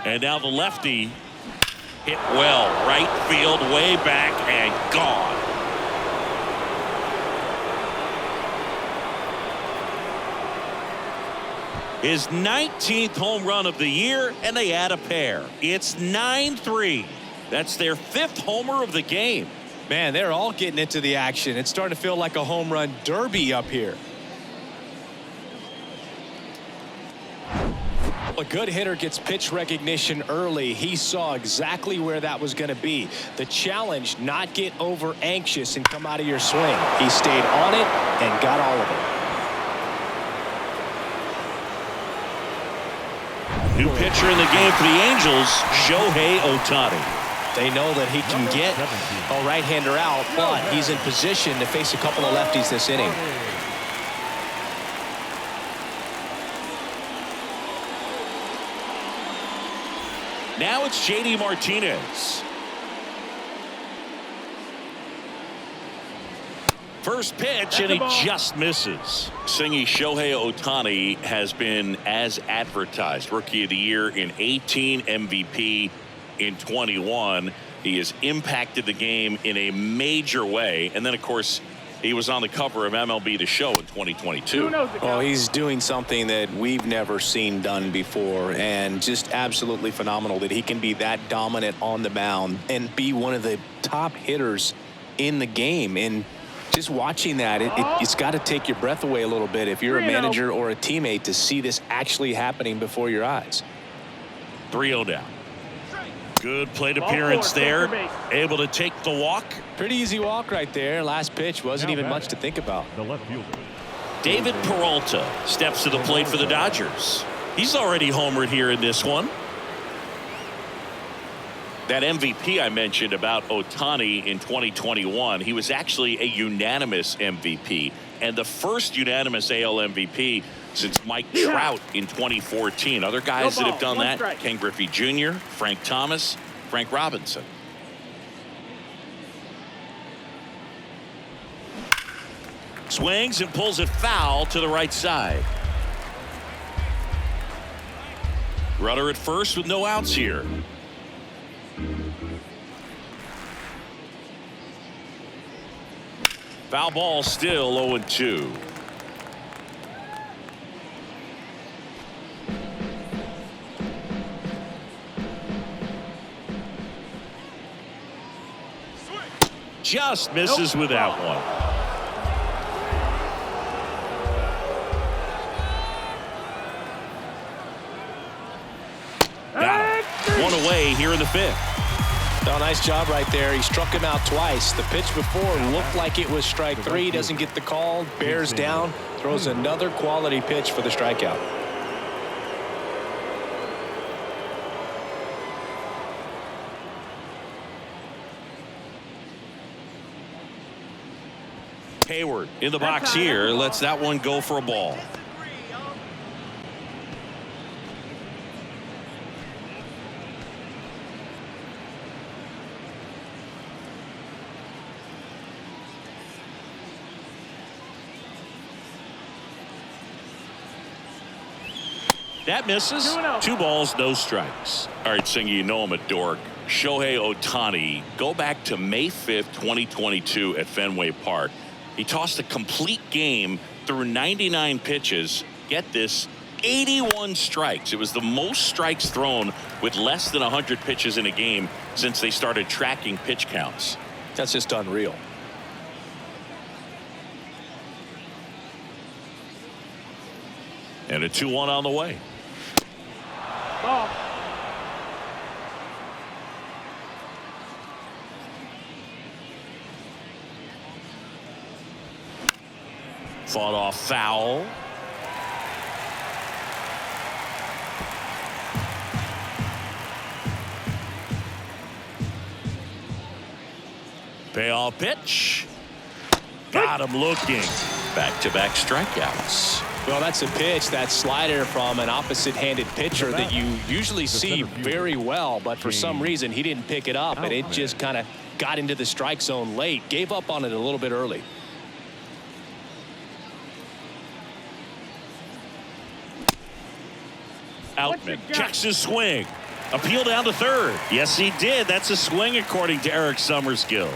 And now the lefty hit well. Right field, way back, and gone. His 19th home run of the year, and they add a pair. It's 9-3. That's their 5th homer of the game. Man, they're all getting into the action. It's starting to feel like a home run derby up here. A good hitter gets pitch recognition early. He saw exactly where that was going to be. The challenge, not get over anxious and come out of your swing. He stayed on it and got all of it. New pitcher in the game for the Angels, Shohei Ohtani. They know that he can get a right-hander out, but he's in position to face a couple of lefties this inning. Now it's J.D. Martinez. First pitch, and he just misses. Singy, Shohei Ohtani has been as advertised. Rookie of the Year in 18, MVP in 21. He has impacted the game in a major way. And then, of course, he was on the cover of MLB The Show in 2022. Well, he's doing something that we've never seen done before, and just absolutely phenomenal that he can be that dominant on the mound and be one of the top hitters in the game. And just watching that, it's got to take your breath away a little bit if you're a manager or a teammate to see this actually happening before your eyes. 3-0 down. Good plate appearance there. Able to take the walk. Pretty easy walk right there. Last pitch wasn't even much to think about. The left fielder. David Peralta steps to the plate for the Dodgers. He's already homered here in this one. That MVP I mentioned about Ohtani in 2021, he was actually a unanimous MVP, and the first unanimous AL MVP since Mike Trout in 2014. Other guys that have done that, Ken Griffey Jr., Frank Thomas, Frank Robinson. Swings and pulls it foul to the right side. Runner at first with no outs here. Foul ball, still 0-2. Just misses with that one. Got it. One away here in the 5th. Oh, nice job right there. He struck him out twice. The pitch before looked like it was strike 3. Doesn't get the call. Bears down. Throws another quality pitch for the strikeout. Hayward in the box here. Lets that one go for a ball. That misses. 2 balls, no strikes. All right, Singer, you know I'm a dork. Shohei Ohtani, go back to May 5th, 2022 at Fenway Park. He tossed a complete game through 99 pitches. Get this, 81 strikes. It was the most strikes thrown with less than 100 pitches in a game since they started tracking pitch counts. That's just unreal. And a 2-1 on the way. Ball. Fought off foul. Payoff pitch. Got him looking. Back-to-back strikeouts. Well, that's a pitch, that slider from an opposite-handed pitcher that you usually see very well, but for some reason he didn't pick it up, and it just kind of got into the strike zone late. Gave up on it a little bit early. Outman checks his swing. Appeal down to third. Yes, he did. That's a swing according to Eric Summerskill.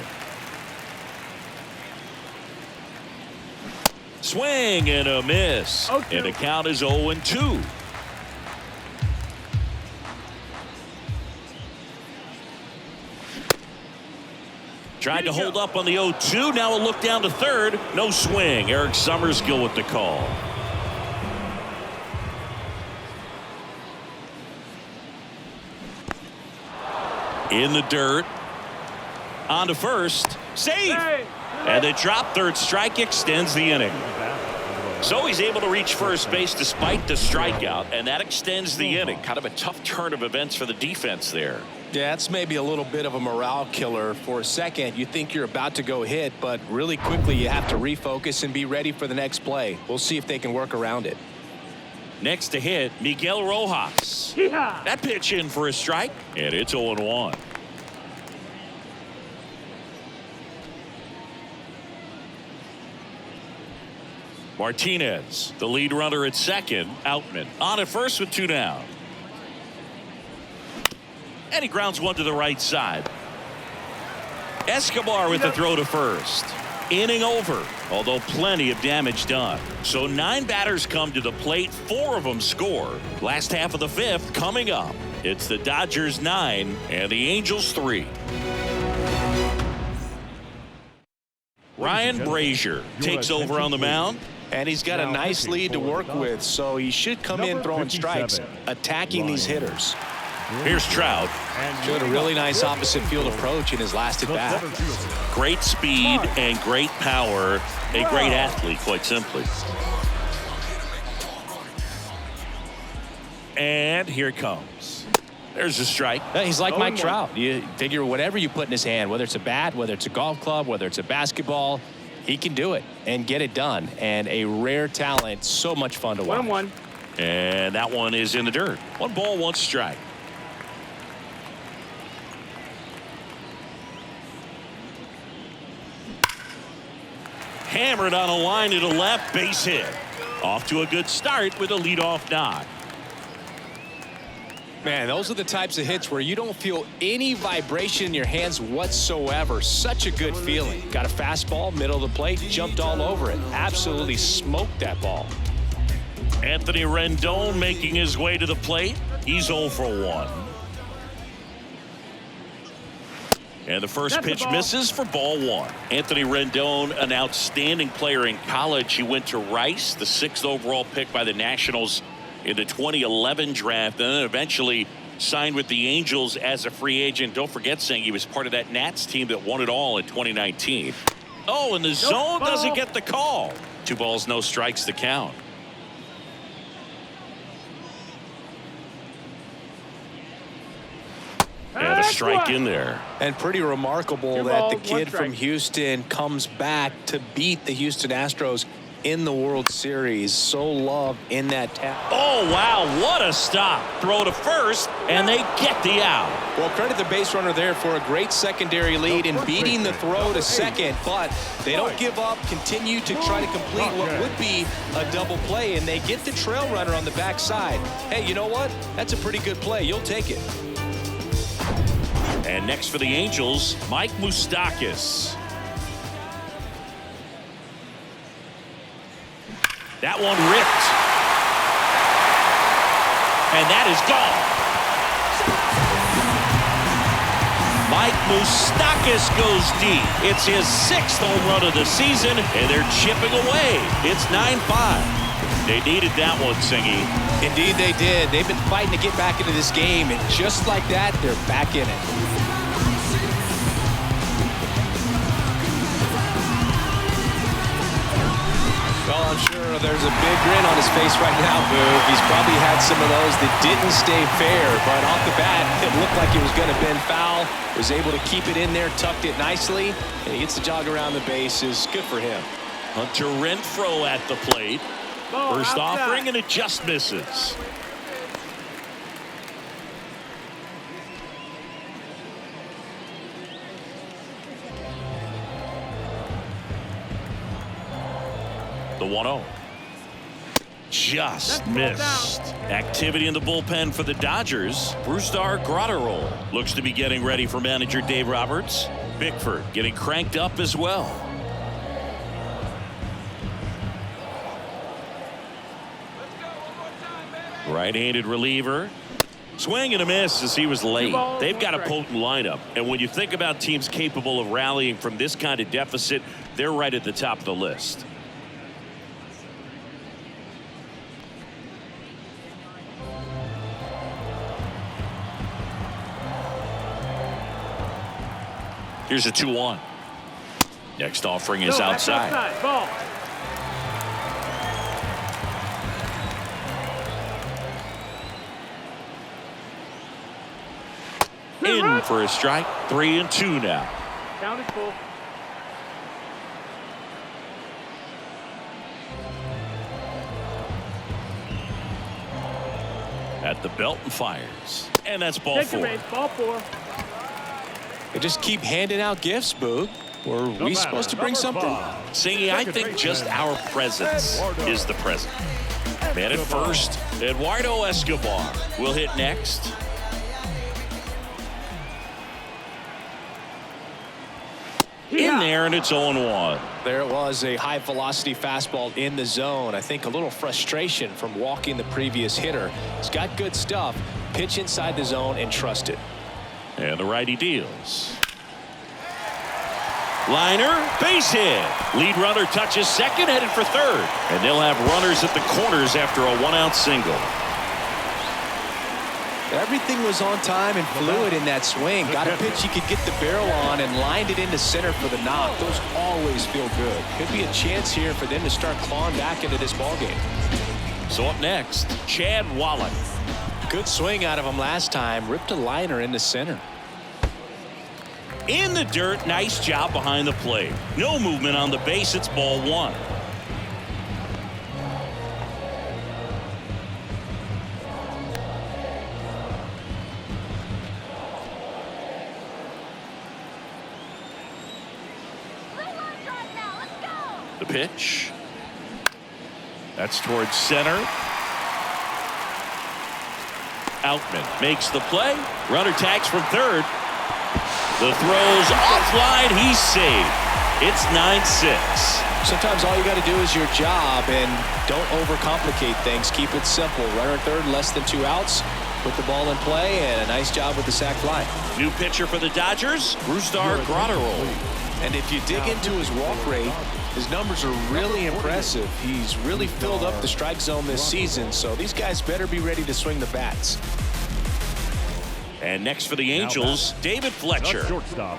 Swing and a miss. And the count is 0-2. Tried to hold up on the 0-2. Now a look down to third. No swing. Eric Summerskill with the call. In the dirt. On to first. Safe. And the drop third strike extends the inning. So he's able to reach first base despite the strikeout, and that extends the inning. Kind of a tough turn of events for the defense there. Yeah, it's maybe a little bit of a morale killer. For a second, you think you're about to go hit, but really quickly you have to refocus and be ready for the next play. We'll see if they can work around it. Next to hit, Miguel Rojas. That pitch in for a strike, and it's 0-1. Martinez, the lead runner at second. Outman on at first with 2 down. And he grounds one to the right side. Escobar with the throw to first. Inning over, although plenty of damage done. So 9 batters come to the plate. 4 of them score. Last half of the 5th coming up. It's the Dodgers 9 and the Angels 3. Ryan Brazier takes over on the mound. And he's got a nice lead to work with, so he should come in throwing strikes, attacking these hitters. Here's Trout. Showed a really nice opposite field approach in his last at bat. Great speed and great power. A great athlete, quite simply. And here it comes. There's a strike. He's like Mike Trout. You figure whatever you put in his hand, whether it's a bat, whether it's a golf club, whether it's a basketball, he can do it and get it done. And a rare talent, so much fun to watch. 1-1. And that one is in the dirt. 1 ball, 1 strike. Hammered on a line to the left, base hit. Off to a good start with a leadoff knock. Man, those are the types of hits where you don't feel any vibration in your hands whatsoever. Such a good feeling. Got a fastball, middle of the plate, jumped all over it. Absolutely smoked that ball. Anthony Rendon making his way to the plate. He's 0 for 1. And the first pitch misses for ball 1. Anthony Rendon, an outstanding player in college. He went to Rice, the 6th overall pick by the Nationals in the 2011 draft, and then eventually signed with the Angels as a free agent. Don't forget, saying he was part of that Nats team that won it all in 2019. Oh, and the zone doesn't get the call. 2 balls, no strikes to count. And a strike in there. And pretty remarkable 2 that balls, the 1 kid strike. from Houston comes back to beat the Houston Astros in the World Series. So loved in that tap. Oh, wow, what a stop. Throw to first, and they get the out. Well, credit the base runner there for a great secondary lead and beating the throw to second, but they don't give up, continue to try to complete what would be a double play, and they get the trail runner on the backside. Hey, you know what? That's a pretty good play. You'll take it. And next for the Angels, Mike Moustakas. That one ripped. And that is gone. Mike Moustakas goes deep. It's his 6th home run of the season, and they're chipping away. It's 9-5. They needed that one, Singy. Indeed they did. They've been fighting to get back into this game, and just like that, they're back in it. Well, I'm sure there's a big grin on his face right now, Boog. He's probably had some of those that didn't stay fair, but off the bat, it looked like it was going to bend foul. Was able to keep it in there, tucked it nicely, and he gets the jog around the bases. Good for him. Hunter Renfroe at the plate. Ball First outside. offering, and it just misses. The 1-0. Just missed. Activity in the bullpen for the Dodgers. Brusdar Graterol looks to be getting ready for manager Dave Roberts. Bickford getting cranked up as well. Right-handed reliever. Swing and a miss as he was late. They've got a potent lineup. And when you think about teams capable of rallying from this kind of deficit, they're right at the top of the list. Here's a 2-1. Next offering is outside. Ball. In for a strike. 3-2 now. Count is full. At the belt and fires. And that's ball Take the 4. race. Ball 4. They just keep handing out gifts, Boog. Were we supposed to bring something? Singy, I think just our presence is the present. Man at first, Eduardo Escobar will hit next. In there, and it's 0-1. There it was, a high velocity fastball in the zone. I think a little frustration from walking the previous hitter. He's got good stuff. Pitch inside the zone and trust it. And the righty deals. Liner, base hit. Lead runner touches second, headed for third. And they'll have runners at the corners after a 1-out single. Everything was on time and fluid in that swing. Got a pitch he could get the barrel on and lined it into center for the knock. Those always feel good. Could be a chance here for them to start clawing back into this ballgame. So up next, Chad Wallach. Good swing out of him last time. Ripped a liner into center. In the dirt, nice job behind the plate. No movement on the base, it's ball 1. The pitch. That's towards center. Outman makes the play. Runner tags from third. The throw's offline. He's saved. It's 9-6. Sometimes all you got to do is your job and don't overcomplicate things. Keep it simple. Runner third, less than 2 outs. Put the ball in play, and a nice job with the sac fly. New pitcher for the Dodgers, Brusdar Graterol. And if you dig into his walk rate, his numbers are really impressive. He's really filled up the strike zone this season, so these guys better be ready to swing the bats. And next for the Angels, David Fletcher. The shortstop,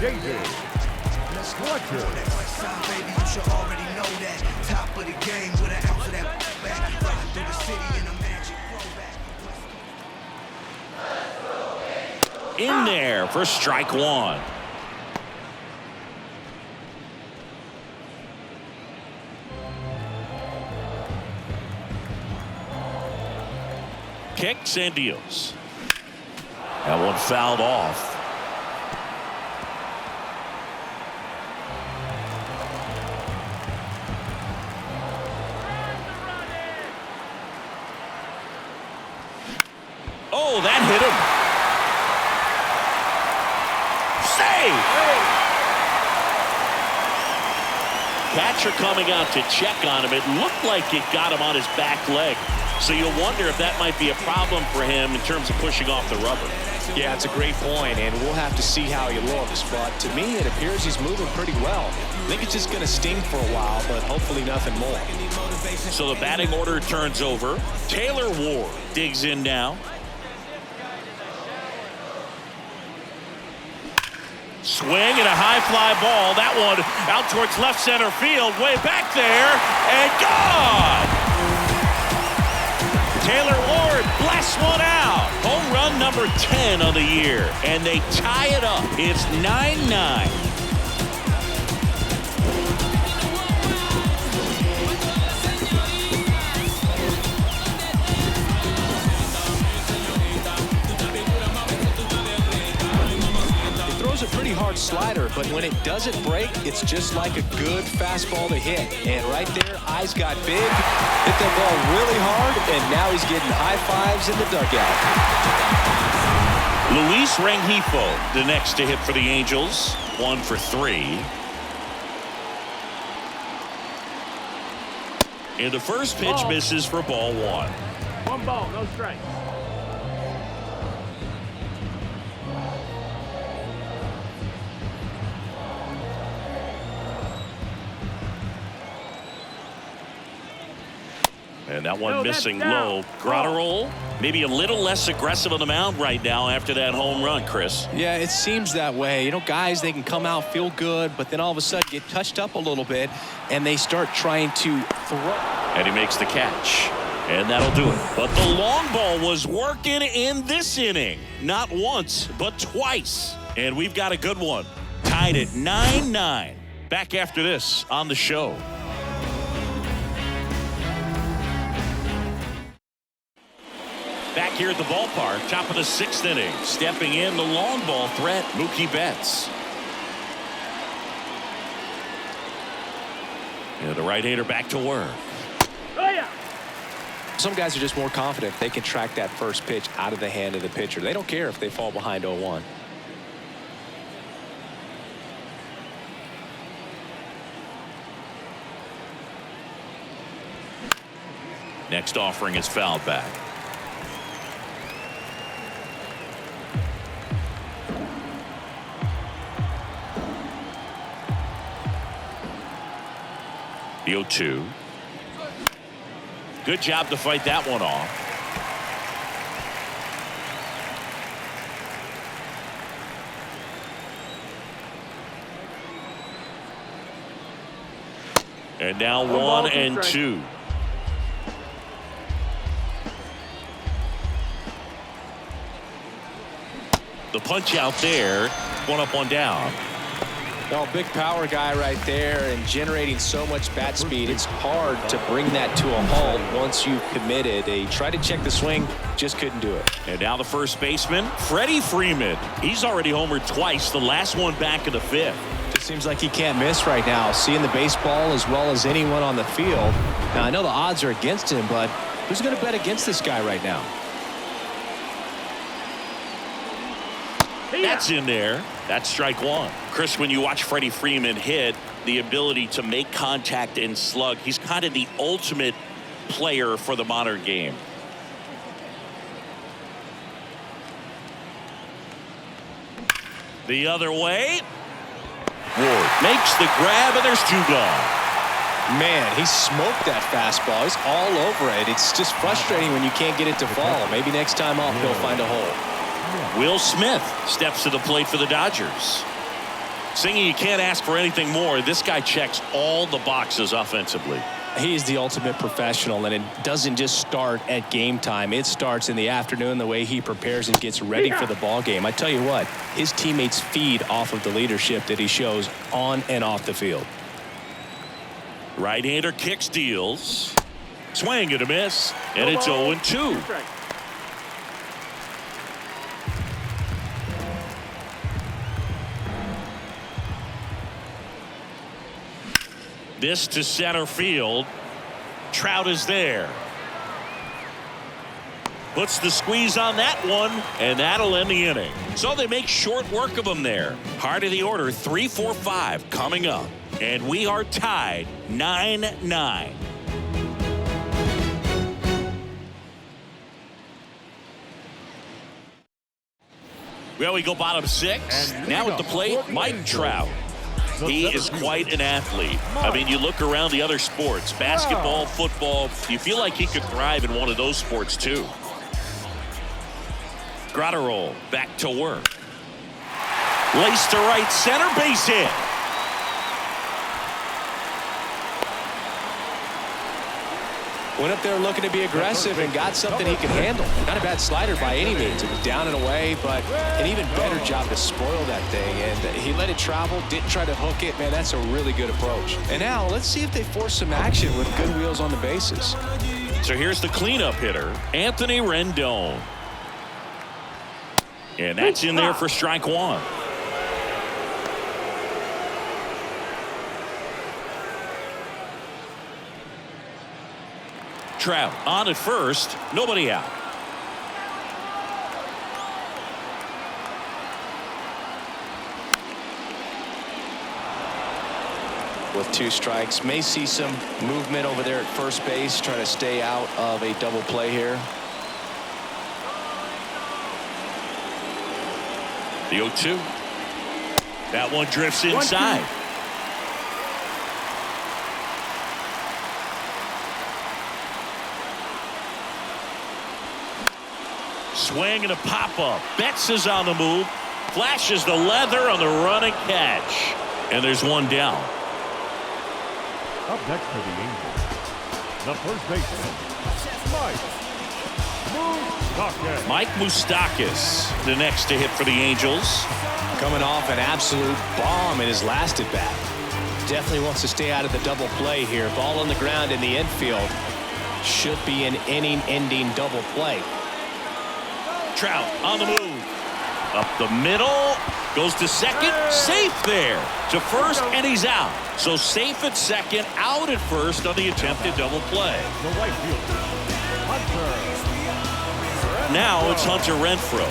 David Fletcher. In there for strike one. Kicks and deals. That one fouled off. Oh, that hit him. Save! Catcher coming out to check on him. It looked like it got him on his back leg. So you'll wonder if that might be a problem for him in terms of pushing off the rubber. Yeah, it's a great point, and we'll have to see how he looks. But to me, it appears he's moving pretty well. I think it's just going to sting for a while, but hopefully nothing more. So the batting order turns over. Taylor Ward digs in now. Swing and a high fly ball. That one out towards left center field. Way back there and gone. Taylor Ward blasts one out. Home run number 10 of the year. And they tie it up. It's 9-9. A pretty hard slider, but when it doesn't break, it's just like a good fastball to hit. And right there, eyes got big, hit that ball really hard, and now he's getting high fives in the dugout. Luis Rengifo, the next to hit for the Angels, 1 for 3. And the first pitch misses for ball 1. 1 ball, no strikes. And that one missing low. down. Grotterol, maybe a little less aggressive on the mound right now after that home run, Chris. Yeah, it seems that way. You know, guys, they can come out, feel good, but then all of a sudden get touched up a little bit, and they start trying to throw. And he makes the catch. And that'll do it. But the long ball was working in this inning. Not once, but twice. And we've got a good one. Tied at 9-9. Back after this on the show. Back here at the ballpark, top of the 6th inning. Stepping in, the long ball threat, Mookie Betts. And the right-hander back to work. Oh, yeah. Some guys are just more confident they can track that first pitch out of the hand of the pitcher. They don't care if they fall behind 0-1. Next offering is fouled back. The 0-2. Good job to fight that one off. And now 1 and 2. The punch out there. 1 up, 1 down. Well, big power guy right there and generating so much bat speed. It's hard to bring that to a halt once you've committed. They tried to check the swing, just couldn't do it. And now the first baseman, Freddie Freeman. He's already homered twice, the last one back in the 5th. It seems like he can't miss right now, seeing the baseball as well as anyone on the field. Now, I know the odds are against him, but who's going to bet against this guy right now? That's in there. That's strike 1. Chris, when you watch Freddie Freeman hit, the ability to make contact and slug, he's kind of the ultimate player for the modern game. The other way. Ward makes the grab, and there's 2 gone. Man, he smoked that fastball. He's all over it. It's just frustrating when you can't get it to fall. Maybe next time off, he'll find a hole. Will Smith steps to the plate for the Dodgers. Singing, you can't ask for anything more. This guy checks all the boxes offensively. He's the ultimate professional, and it doesn't just start at game time. It starts in the afternoon, the way he prepares and gets ready for the ball game. I tell you what, his teammates feed off of the leadership that he shows on and off the field. Right-hander kicks, deals. Swing and a miss, and it's 0-2. This to center field. Trout is there. Puts the squeeze on that one, and that'll end the inning. So they make short work of him there. Heart of the order, 3, 4, 5 coming up. And we are tied 9-9. Well, we go bottom 6. Now at the plate, Mike Trout. He is quite an athlete. I mean, you look around the other sports, basketball, football, you feel like he could thrive in one of those sports too. Grotterol back to work. Lace to right center, base hit. Went up there looking to be aggressive and got something he could handle. Not a bad slider by any means. It was down and away, but an even better job to spoil that thing. And he let it travel, didn't try to hook it. Man, that's a really good approach. And now let's see if they force some action with good wheels on the bases. So here's the cleanup hitter, Anthony Rendon. And that's in there for strike 1. Trout on at first, nobody out. With 2 strikes, may see some movement over there at first base, trying to stay out of a double play here. The 0-2. That one drifts inside. Swing and a pop-up. Betts is on the move. Flashes the leather on the running catch. And there's one down. Up next for the Angels, the first baseman, Mike Moustakas, the next to hit for the Angels. Coming off an absolute bomb in his last at-bat. Definitely wants to stay out of the double play here. Ball on the ground in the infield. Should be an inning-ending double play. Trout on the move. Up the middle. Goes to second. Safe there. To first, and he's out. So safe at second, out at first on the attempted double play. the right fielder, Hunter. Now it's Hunter Renfroe.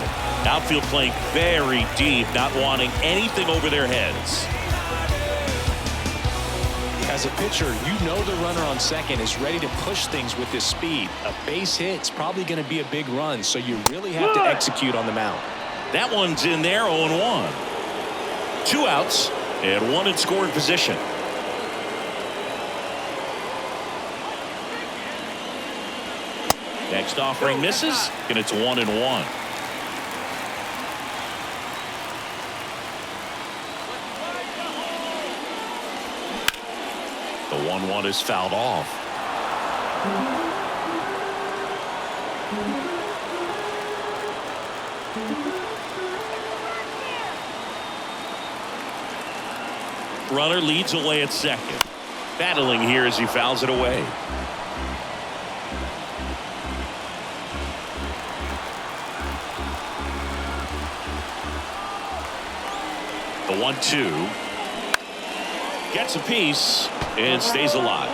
Outfield playing very deep, not wanting anything over their heads. As a pitcher, you know the runner on second is ready to push things with this speed. A base hit's probably going to be a big run, so you really have to execute on the mound. That one's in there, 0-1. 2 outs and 1 in scoring position. Next offering misses, and it's 1-1. The 1-1 is fouled off. Runner leads away at second. Battling here as he fouls it away. The 1-2. Gets a piece and stays alive.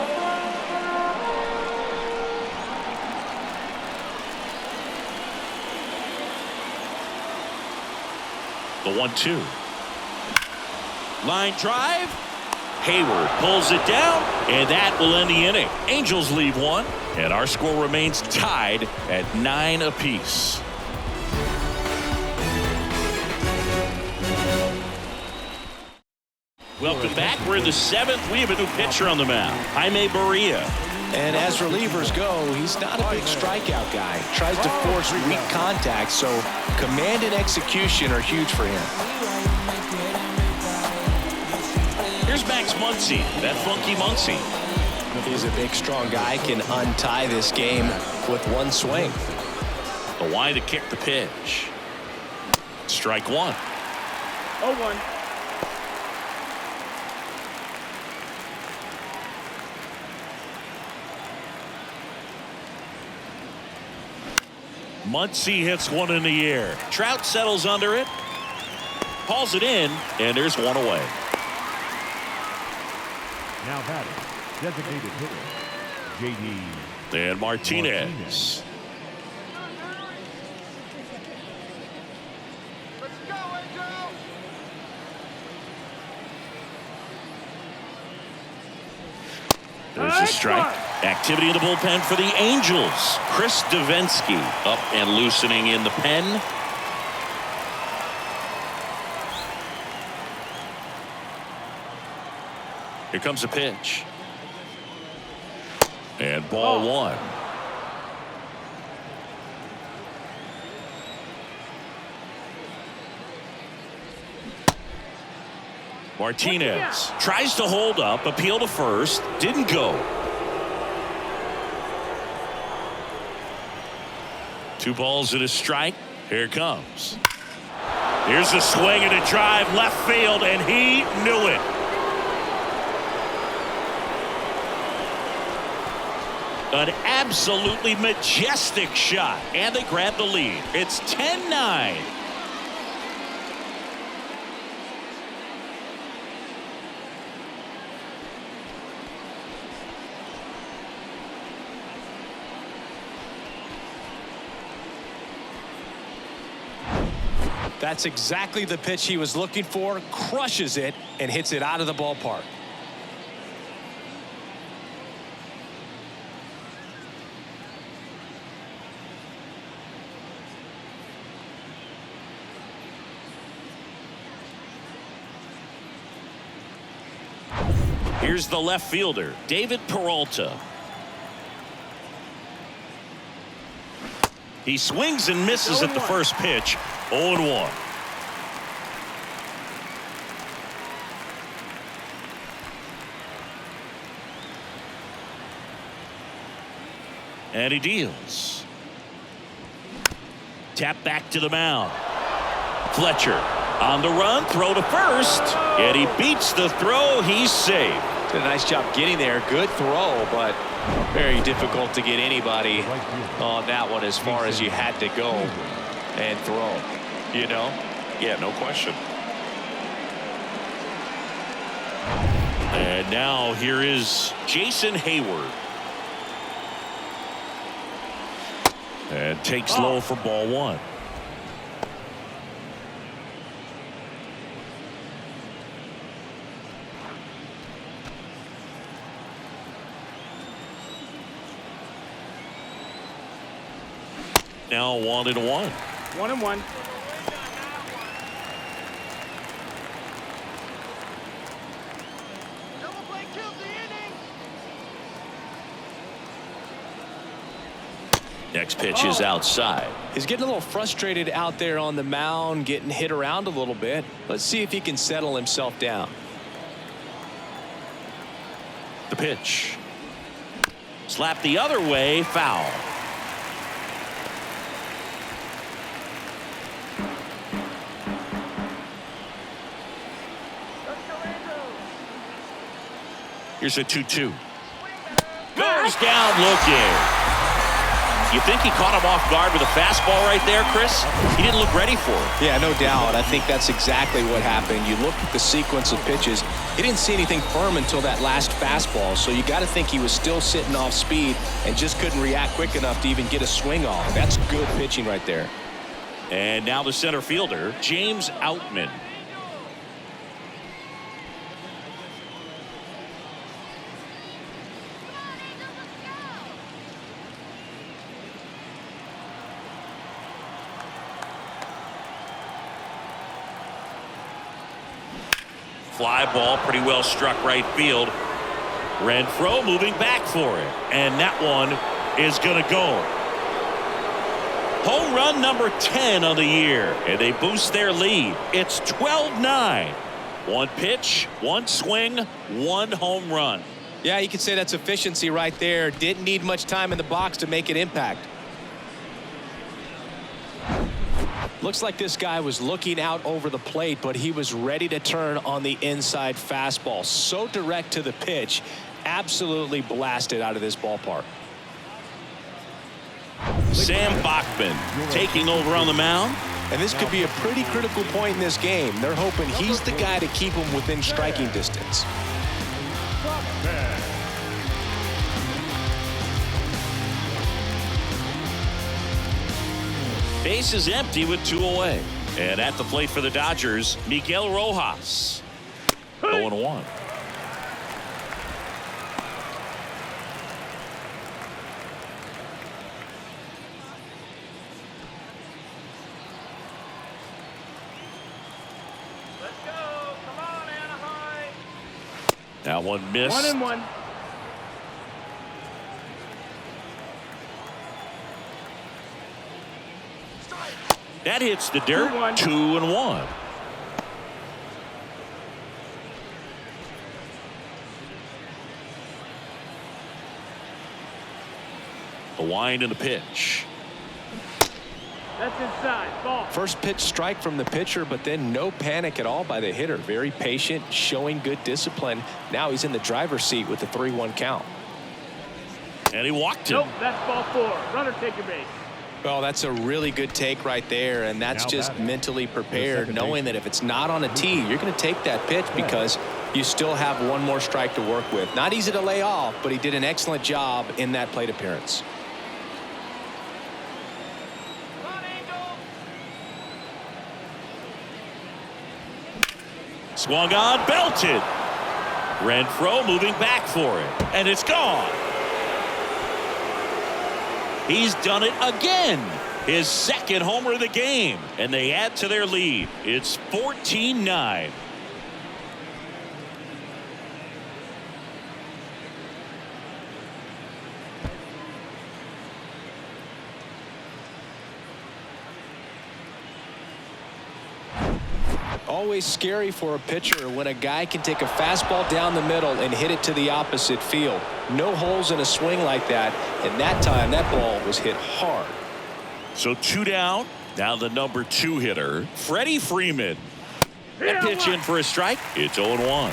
The 1-2. Line drive. Hayward pulls it down, and that will end the inning. Angels leave 1, and our score remains tied at 9 apiece. Welcome back. We're in the 7th. We have a new pitcher on the mound, Jaime Barria. And as relievers go, he's not a big strikeout guy. Tries to force weak contact, so command and execution are huge for him. Here's Max Muncy, that funky Muncy. He's a big, strong guy, can untie this game with one swing. The line to kick the pitch. Strike one. 0-1. Muncy hits one in the air. Trout settles under it. Hauls it in, and there's one away. Now batting, designated hitter, J.D. And Martinez. There's a strike. Activity in the bullpen for the Angels. Chris Davinsky up and loosening in the pen. Here comes a pitch. And ball one. Martinez tries to hold up, appeal to first, didn't go. 2 balls and a strike. Here it comes. Here's a swing and a drive left field, and he knew it. An absolutely majestic shot, and they grab the lead. It's 10-9. That's exactly the pitch he was looking for. Crushes it and hits it out of the ballpark. Here's the left fielder, David Peralta. He swings and misses at the first pitch. 0-1. And he deals. Tap back to the mound. Fletcher on the run, throw to first, and he beats the throw. He's safe. Did a nice job getting there. Good throw, but very difficult to get anybody on that one as far as you had to go and throw. You know? Yeah, no question. And now here is Jason Hayward. And takes low for ball one. Now 1-1. 1-1. Next pitch is outside. He's getting a little frustrated out there on the mound, getting hit around a little bit. Let's see if he can settle himself down. The pitch. Slap the other way, foul. Here's a 2-2. Goes down looking. You think he caught him off guard with a fastball right there, Chris? He didn't look ready for it. Yeah, no doubt. I think that's exactly what happened. You look at the sequence of pitches. He didn't see anything firm until that last fastball, so you got to think he was still sitting off speed and just couldn't react quick enough to even get a swing off. That's good pitching right there. And now the center fielder, James Outman. Fly ball pretty well struck right field. Renfroe moving back for it. And that one is going to go. Home run number 10 on the year. And they boost their lead. It's 12-9. One pitch, one swing, one home run. Yeah, you could say that's efficiency right there. Didn't need much time in the box to make it impact. Looks like this guy was looking out over the plate, but he was ready to turn on the inside fastball. So direct to the pitch. Absolutely blasted out of this ballpark. Sam Bachman taking over on the mound. And this could be a pretty critical point in this game. They're hoping he's the guy to keep them within striking distance. Base is empty with 2 away. And at the plate for the Dodgers, Miguel Rojas. 0-1. Let's go. Come on, Anaheim. That one missed. 1-1. That hits the dirt. 2-1. 2-1. The wind and the pitch. That's inside. Ball. First pitch strike from the pitcher, but then no panic at all by the hitter. Very patient, showing good discipline. Now he's in the driver's seat with the 3-1 count. And he walked him. Nope, that's ball 4. Runner take your base. Well, that's a really good take right there, and that's Now just batting. mentally The prepared, second knowing that if it's not on a tee, you're going to take that pitch because you still have one more strike to work with. Not easy to lay off, but he did an excellent job in that plate appearance. Swung on, belted. Renfroe moving back for it. And it's gone. He's done it again. His second homer of the game. And they add to their lead. It's 14-9. Always scary for a pitcher when a guy can take a fastball down the middle and hit it to the opposite field. No holes in a swing like that, and that time that ball was hit hard. So 2 down. Now the number 2 hitter, Freddie Freeman. That pitch in for a strike. It's 0-1.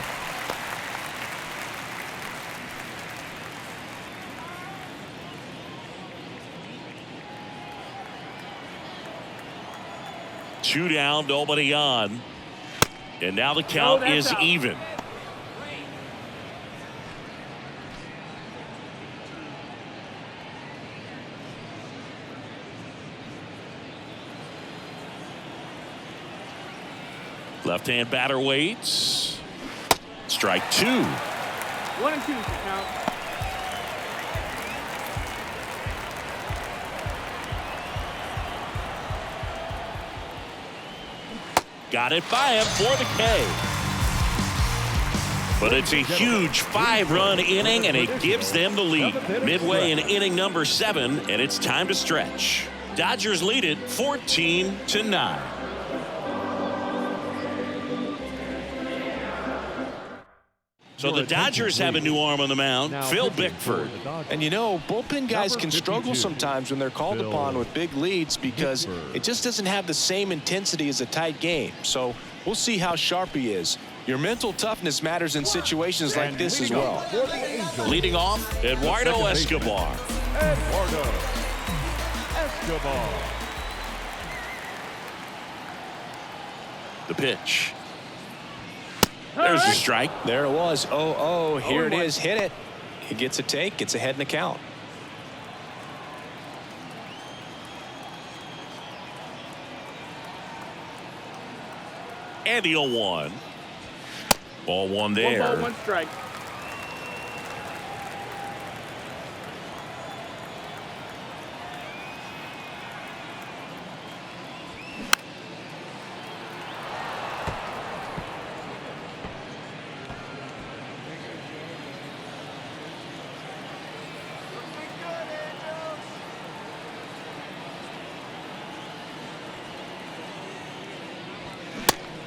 Two down, nobody on. And now the count that's is out. even. Left-hand batter waits. Strike 2. 1-2 to count. Got it by him for the K. But it's a huge 5-run inning, and it gives them the lead. Midway in inning number 7, and it's time to stretch. Dodgers lead it 14-9. So the Dodgers have a new arm on the mound, Phil Bickford. And you know, bullpen guys can struggle 52, sometimes when they're called Phil upon with big leads because Bickford. it just doesn't have the same intensity as a tight game. So we'll see how sharp he is. Your mental toughness matters in situations like this as well. Leading off, Eduardo Escobar. Eduardo Escobar. The pitch. There's the strike. There it was. 0-0. Here it is. Hit it. He gets a take. Gets ahead in the count. And the 0-1. Ball 1 there. 1 ball, 1 strike.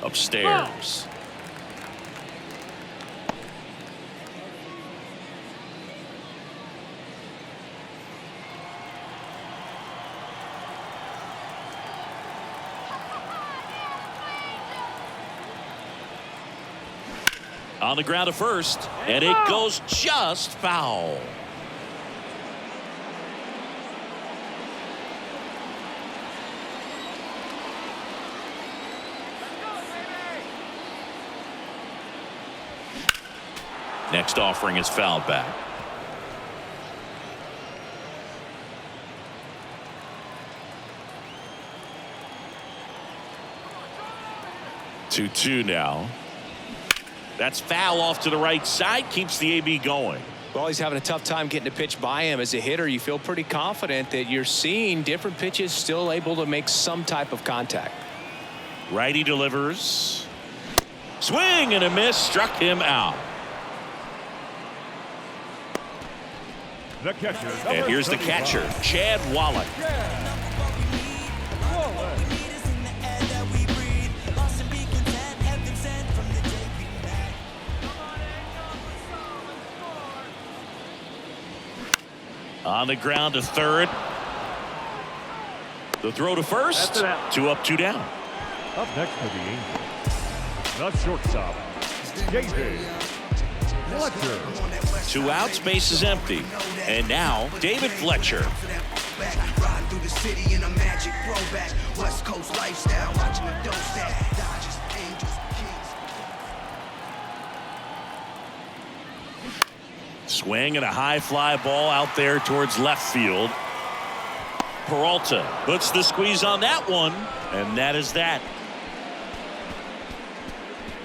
upstairs. On the ground to first, and it goes just foul. Next offering is fouled back. Two now. That's foul off to the right side, keeps the AB going. Well, he's having a tough time getting a pitch by him. As a hitter, you feel pretty confident that you're seeing different pitches still able to make some type of contact. Righty delivers. Swing and a miss, struck him out. The catcher. And here's the catcher, Chad Wallach. On the ground to third. The throw to first. 2 up, 2 down. Up next for the Angels, the shortstop, David Fletcher. 2 outs, base is empty. And now David Fletcher. Riding through the city in a magic throwback. West Coast lifestyle, watching the dope stack. Dodgers, Angels, Kings. Swing and a high fly ball out there towards left field. Peralta puts the squeeze on that one, and that is that.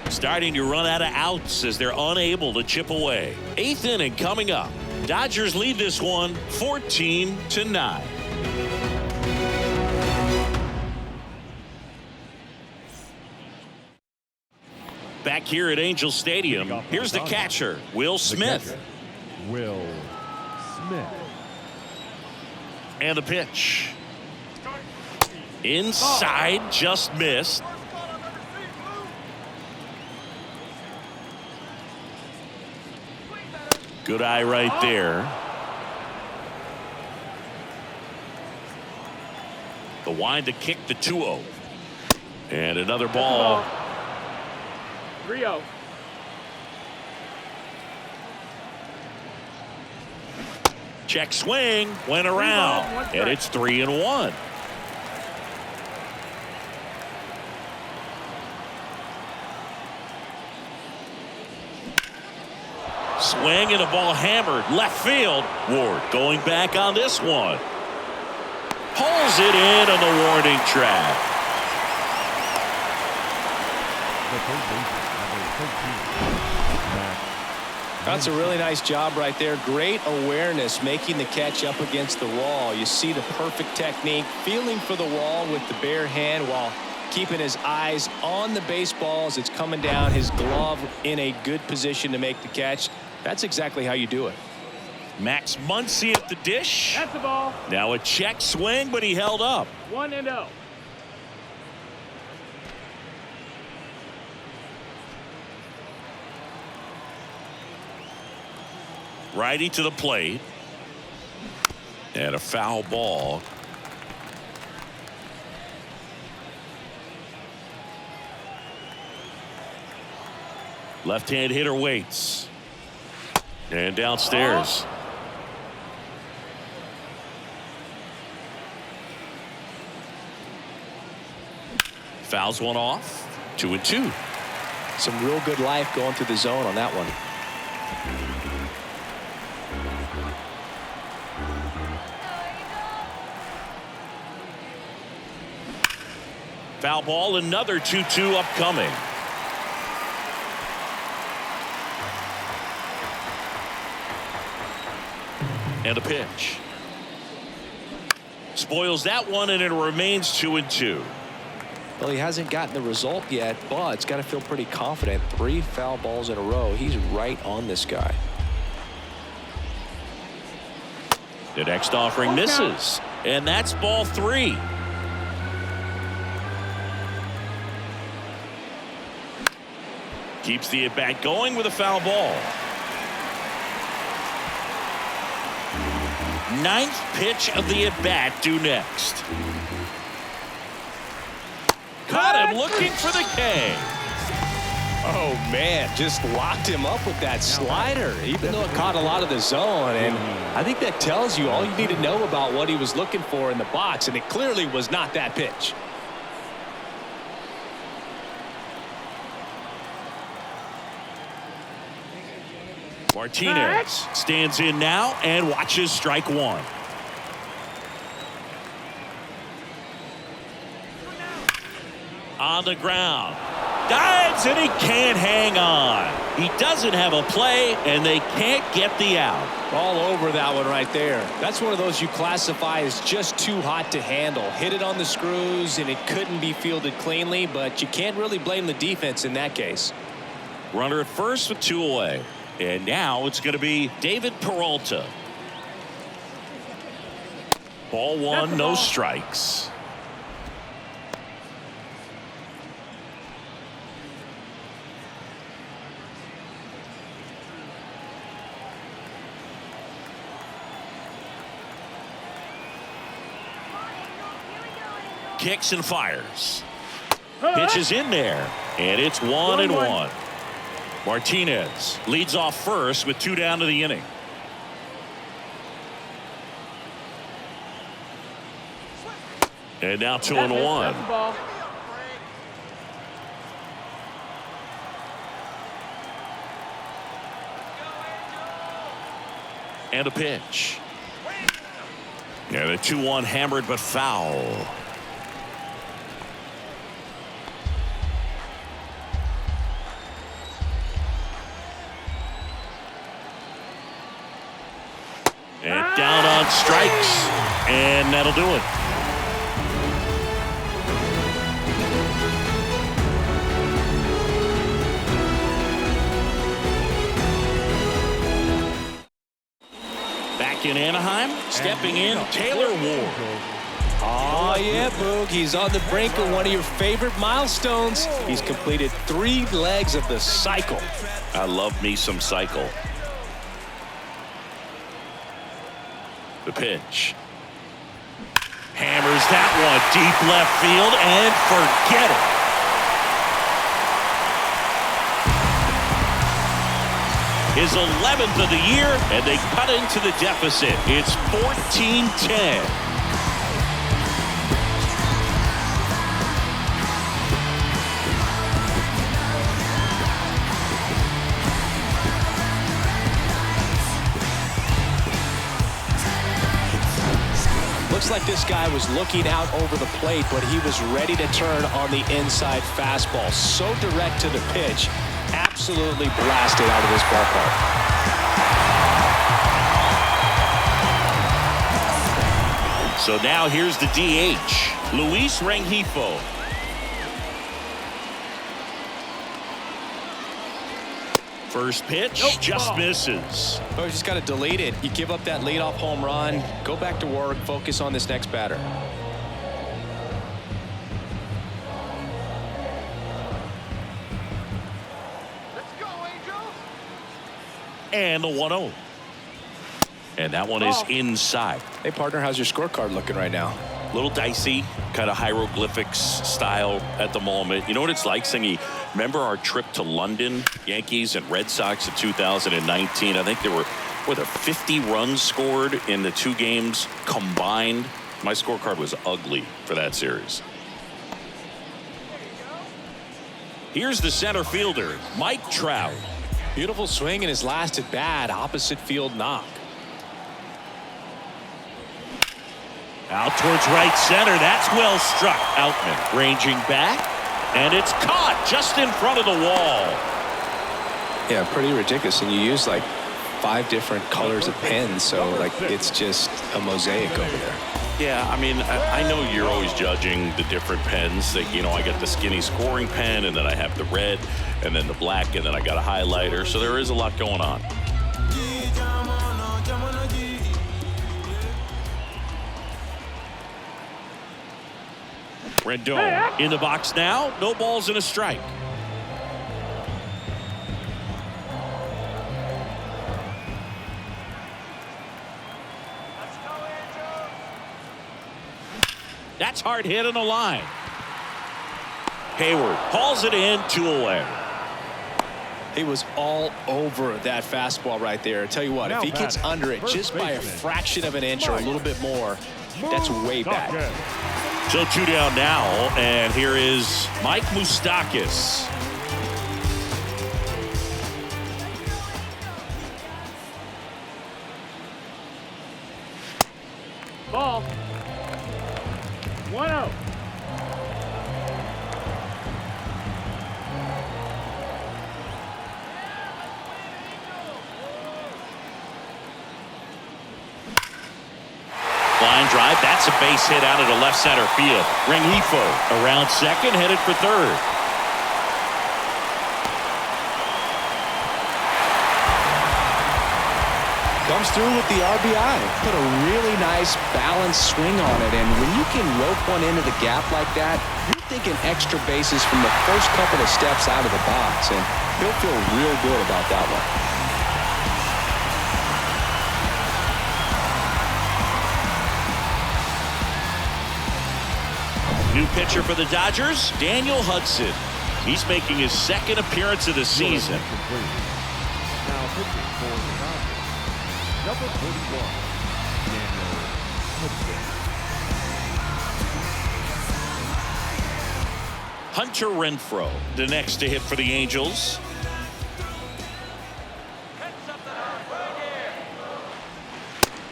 Starting to run out of outs as they're unable to chip away. 8th inning coming up. Dodgers lead this one 14-9. Back here at Angel Stadium, here's the catcher, Will Smith. Will Smith. And the pitch. Inside, just missed. Good eye right there. The wind to kick the 2-0. And another ball. 3-0. Check swing, went around, and it's 3-1. Swing and a ball hammered left field. Ward going back on this one. Pulls it in on the warning track. That's a really nice job right there. Great awareness, making the catch up against the wall. You see the perfect technique, feeling for the wall with the bare hand while keeping his eyes on the baseball as it's coming down, his glove in a good position to make the catch. That's exactly how you do it. Max Muncy at the dish. That's the ball. Now a check swing, but he held up. 1-0. Righty to the plate. And a foul ball. Left-hand hitter waits. And downstairs. Fouls one off. 2-2. Some real good life going through the zone on that one. Foul ball, another 2-2 upcoming. And a pitch. Spoils that one, and it remains 2-2. Well, he hasn't gotten the result yet, but it's got to feel pretty confident. 3 foul balls in a row. He's right on this guy. The next offering misses, and that's ball 3. Keeps the at-bat going with a foul ball. Ninth pitch of the at-bat due next. Caught him looking for the K. Oh, man, just locked him up with that slider, even though it caught a lot of the zone. And I think that tells you all you need to know about what he was looking for in the box, and it clearly was not that pitch. Martinez stands in now and watches strike one. On the ground. Dives and he can't hang on. He doesn't have a play and they can't get the out. All over that one right there. That's one of those you classify as just too hot to handle. Hit it on the screws and it couldn't be fielded cleanly, but you can't really blame the defense in that case. Runner at first with 2 away. And now it's going to be David Peralta. Ball 1, no strikes. Kicks and fires. Pitch is in there, and it's 1-1. Martinez leads off first with 2 down to the inning. And now 2-1. And a pitch. And a 2-1 hammered but foul. And down on strikes, and that'll do it. Back in Anaheim, stepping in, Taylor Ward. Oh, yeah, Boog. He's on the brink of one of your favorite milestones. He's completed 3 legs of the cycle. I love me some cycle. The pitch. Hammers that one deep left field and forget it. His 11th of the year, and they cut into the deficit. It's 14-10. Looks like this guy was looking out over the plate, but he was ready to turn on the inside fastball. So direct to the pitch. Absolutely blasted out of this ballpark. So now here's the DH, Luis Rengifo. First pitch, just misses. Oh, you just got to delete it. You give up that leadoff home run. Go back to work. Focus on this next batter. Let's go, Angels. And the 1-0. And that one is inside. Hey, partner, how's your scorecard looking right now? A little dicey, kind of hieroglyphics style at the moment. You know what it's like, Singy? Remember our trip to London, Yankees and Red Sox in 2019? I think there were 50 runs scored in the 2 games combined. My scorecard was ugly for that series. Here's the center fielder, Mike Trout. Beautiful swing in his last at bat, opposite field knock. Out towards right center. That's well struck. Outman ranging back, and it's caught just in front of the wall. Yeah, pretty ridiculous. And you use like 5 different colors of pens, so like it's just a mosaic over there. Yeah, I mean, I know you're always judging the different pens. That, you know, I got the skinny scoring pen, and then I have the red, and then the black, and then I got a highlighter. So there is a lot going on. Rendon in the box now. No balls and a strike. It's hard hit on the line. Hayward hauls it in, 2 away. He was all over that fastball right there. I tell you what, Now if he gets batting, under it first just by a baseman, fraction of an inch or a little bit more, that's way back. So 2 down now, and here is Mike Moustakas. Ball. 1-0. Line drive, that's a base hit out of the left center field. Rengifo around second, headed for third. Comes through with the RBI. Put a really nice balanced swing on it, and when you can rope one into the gap like that, you're thinking extra bases from the first couple of steps out of the box, and he'll feel real good about that one. New pitcher for the Dodgers, Daniel Hudson. He's making his second appearance of the season. Now pitching for the Dodgers, number 41, Daniel Hudson. Hunter Renfroe, the next to hit for the Angels.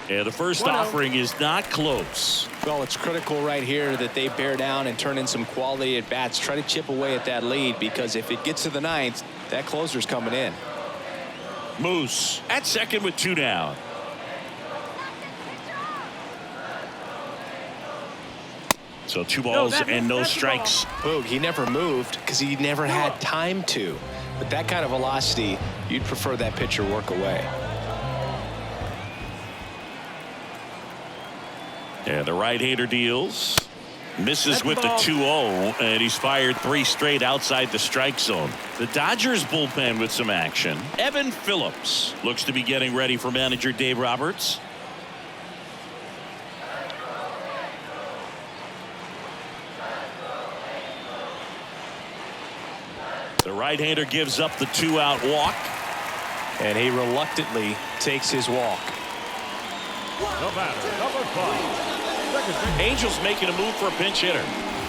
Yeah, the first offering is not close. Well, it's critical right here that they bear down and turn in some quality at bats. Try to chip away at that lead, because if it gets to the ninth, that closer's coming in. Moose at second with 2 down. So 2 balls and no strikes. Boog, he never moved because he never had time to. With that kind of velocity, you'd prefer that pitcher work away. Yeah, the right-hander deals. Misses with the 2-0, and he's fired 3 straight outside the strike zone. The Dodgers bullpen with some action. Evan Phillips looks to be getting ready for manager Dave Roberts. The right-hander gives up the 2-out walk. And he reluctantly takes his walk. The batter, number 5. Angels making a move for a pinch hitter.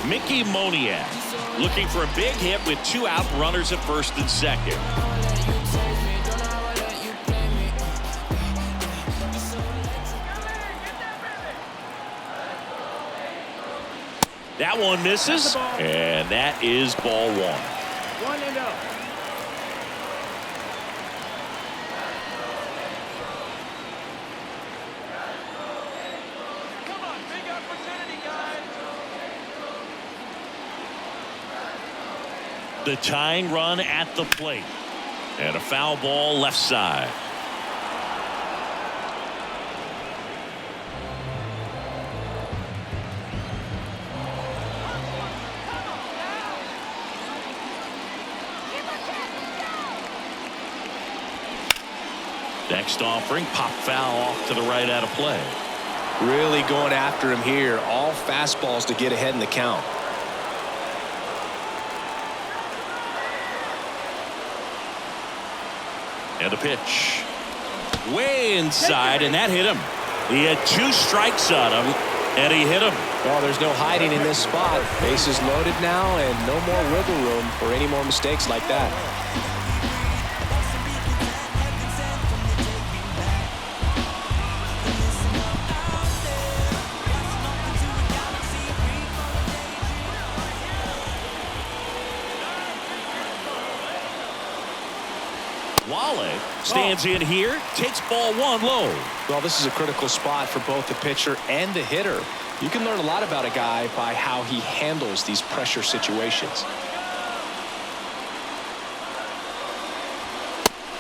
Mickey Moniak looking for a big hit with 2 out, runners at first and second. That one misses, and that is ball 1. 1-0. The tying run at the plate, and a foul ball left side. Next offering, pop foul off to the right out of play. Really going after him here. All fastballs to get ahead in the count. And a pitch. Way inside, and that hit him. He had 2 strikes on him, and he hit him. Well, there's no hiding in this spot. Bases loaded now, and no more wiggle room for any more mistakes like that. Stands in here, takes ball 1 low. Well, this is a critical spot for both the pitcher and the hitter. You can learn a lot about a guy by how he handles these pressure situations.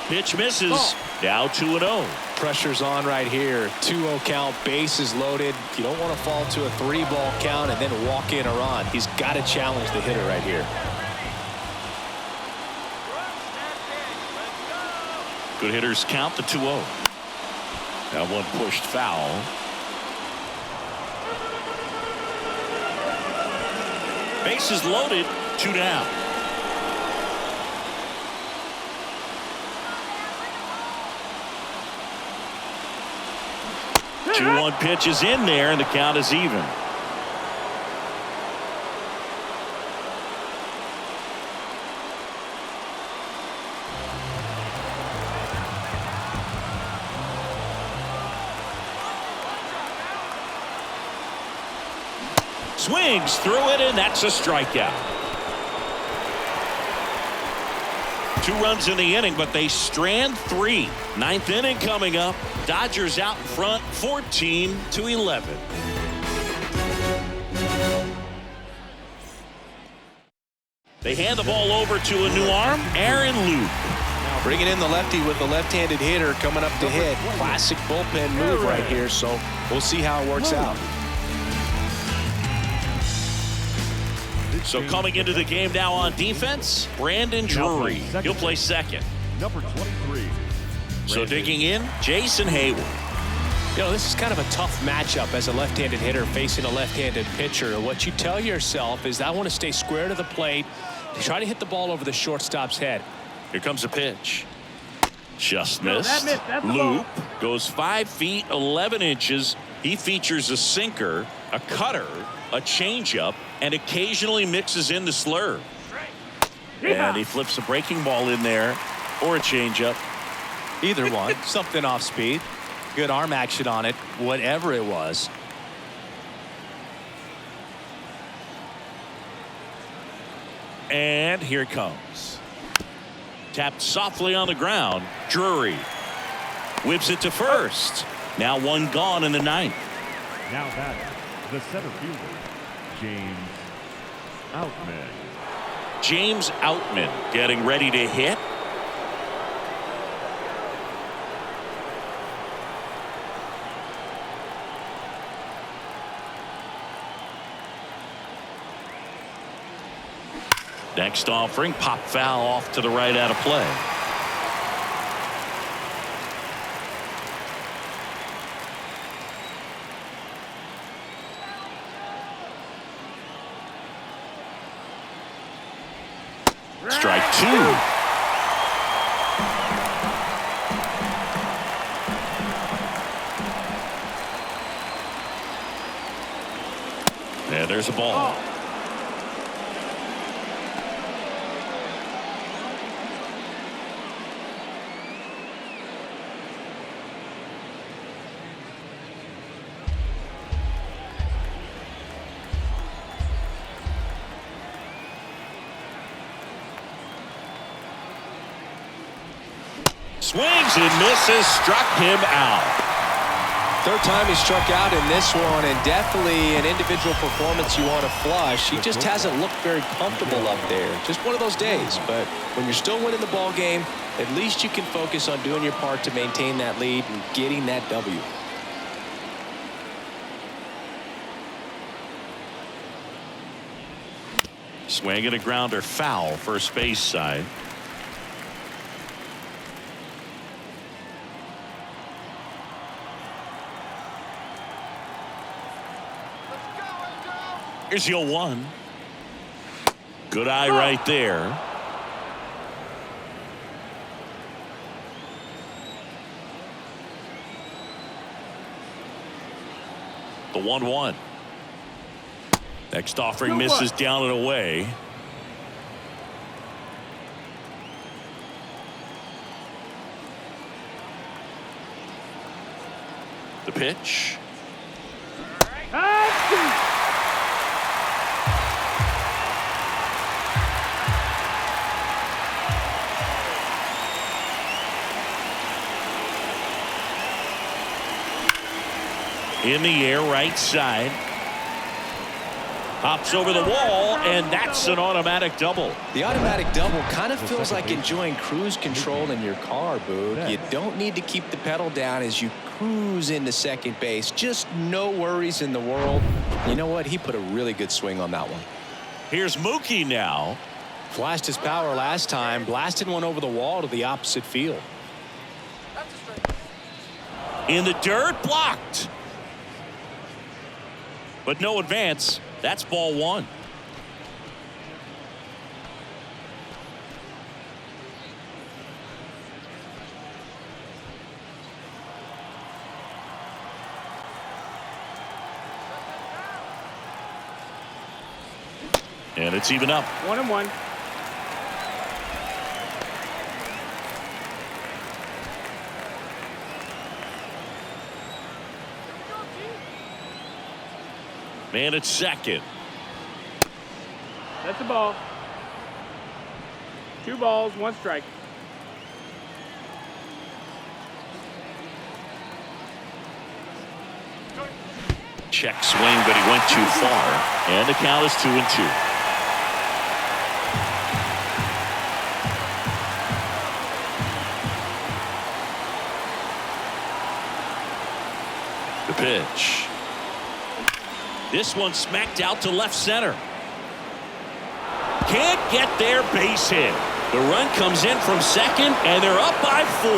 Pitch misses. Now 2-0. Pressure's on right here. 2-0 count, bases loaded. You don't want to fall to a 3-ball count and then walk in or on. He's got to challenge the hitter right here. Good hitters count the 2-0. That one pushed foul. Bases loaded, 2 down. 2-1 pitch is in there, and the count is even. Swings through it, and that's a strikeout. 2 runs in the inning, but they strand 3. 9th inning coming up. Dodgers out in front, 14-11. They hand the ball over to a new arm, Aaron Loop. Now bringing in the lefty with the left-handed hitter coming up to hit. Classic bullpen move right here, so we'll see how it works out. So coming into the game now on defense, Brandon Drury. He'll play second. Number 23. So digging in, Jason Hayward. You know, this is kind of a tough matchup as a left-handed hitter facing a left-handed pitcher. What you tell yourself is, I want to stay square to the plate, try to hit the ball over the shortstop's head. Here comes a pitch. Just missed. That missed. That's the Loop goes 5 feet 11 inches. He features a sinker, a cutter, a changeup, and occasionally mixes in the slurve. And he flips a breaking ball in there, or a changeup. Either one. Something off speed. Good arm action on it, whatever it was. And here it comes. Tapped softly on the ground. Drury whips it to first. Now 1 gone in the 9th. Now batting, the center fielder, James Outman. James Outman getting ready to hit. Next offering, pop foul off to the right, out of play. Strike 2. And there's a ball. Swings and misses, struck him out. Third time he struck out in this one, and definitely an individual performance you want to flush. He just hasn't looked very comfortable up there. Just one of those days. But when you're still winning the ball game, at least you can focus on doing your part to maintain that lead and getting that W. Swing and a grounder, foul, first base side. Here's the 0-1. Good eye right there. The 1-1. Next offering misses down and away. The pitch. In the air, right side. Hops over the wall, and that's an automatic double. The automatic double kind of feels like enjoying cruise control in your car, Boog. You don't need to keep the pedal down as you cruise into second base. Just no worries in the world. You know what? He put a really good swing on that one. Here's Mookie now. Flashed his power last time, blasted one over the wall to the opposite field. In the dirt, blocked. But no advance. That's ball 1. And it's even up. 1-1. Man at second. That's the ball. 2 balls, 1 strike. Check swing, but he went too far. And the count is 2-2. The pitch. This one smacked out to left center. Can't get their base hit. The run comes in from second, and they're up by 4.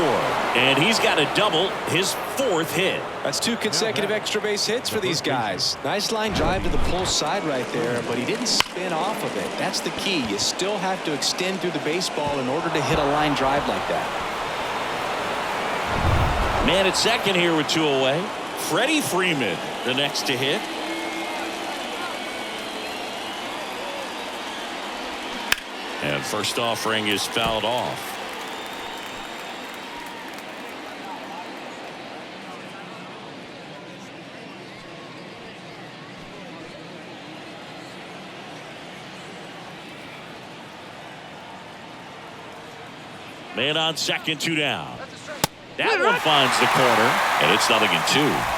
And he's got a double, his 4th hit. That's 2 consecutive extra base hits for these guys. Nice line drive to the pull side right there, but he didn't spin off of it. That's the key. You still have to extend through the baseball in order to hit a line drive like that. Man at second here with 2 away. Freddie Freeman, the next to hit. And first offering is fouled off. Man on second, 2 down. That one finds the corner, and it's 0-2.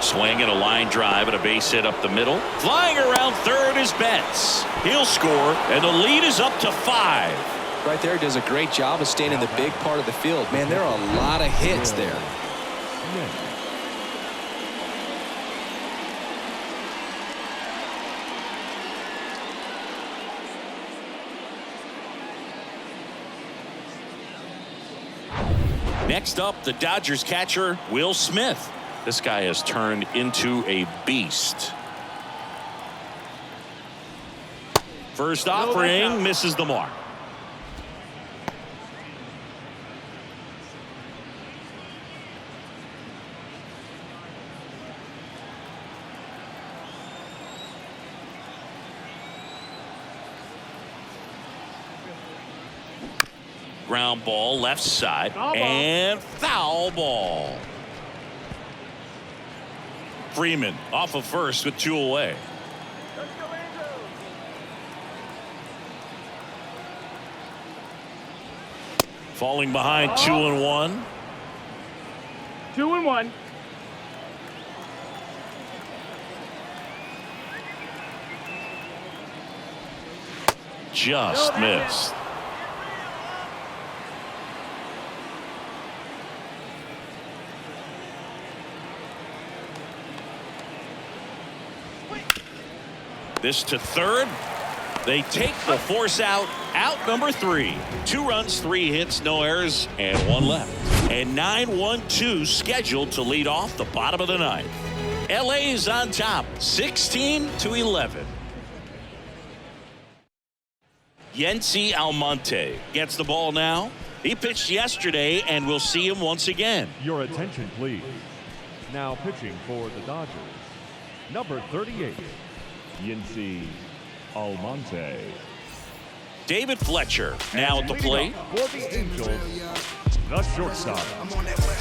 Swing and a line drive and a base hit up the middle. Flying around third is Betts. He'll score, and the lead is up to 5. Right there, does a great job of staying in the big part of the field. Man, there are a lot of hits there. Next up, the Dodgers catcher, Will Smith. This guy has turned into a beast. First offering misses the mark. Ground ball left side and foul ball. Freeman off of first with 2 away. Let's go, Angels. Falling behind 2-1. 2-1. Just missed. This to third. They take the force out. Out number 3. 2 runs, 3 hits, no errors, and 1 left. And 9-1-2 scheduled to lead off the bottom of the 9th. LA is on top, 16-11. Yency Almonte gets the ball now. He pitched yesterday, and we'll see him once again. Your attention, please. Now pitching for the Dodgers, number 38, Yency Almonte. David Fletcher now at the plate. For the Angels, the shortstop,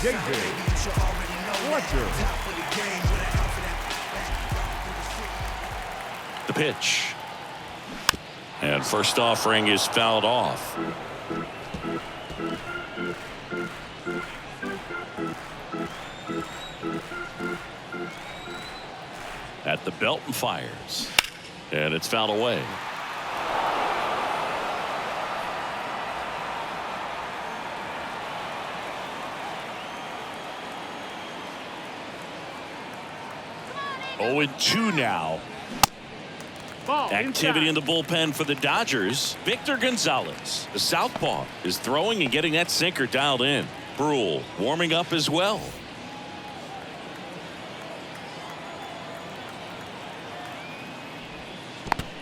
David Fletcher. The pitch. And first offering is fouled off. At the belt and fires. And it's fouled away. Oh, and 2 now. Ball Activity in inside. the bullpen for the Dodgers. Victor Gonzalez, the southpaw, is throwing and getting that sinker dialed in. Brule warming up as well.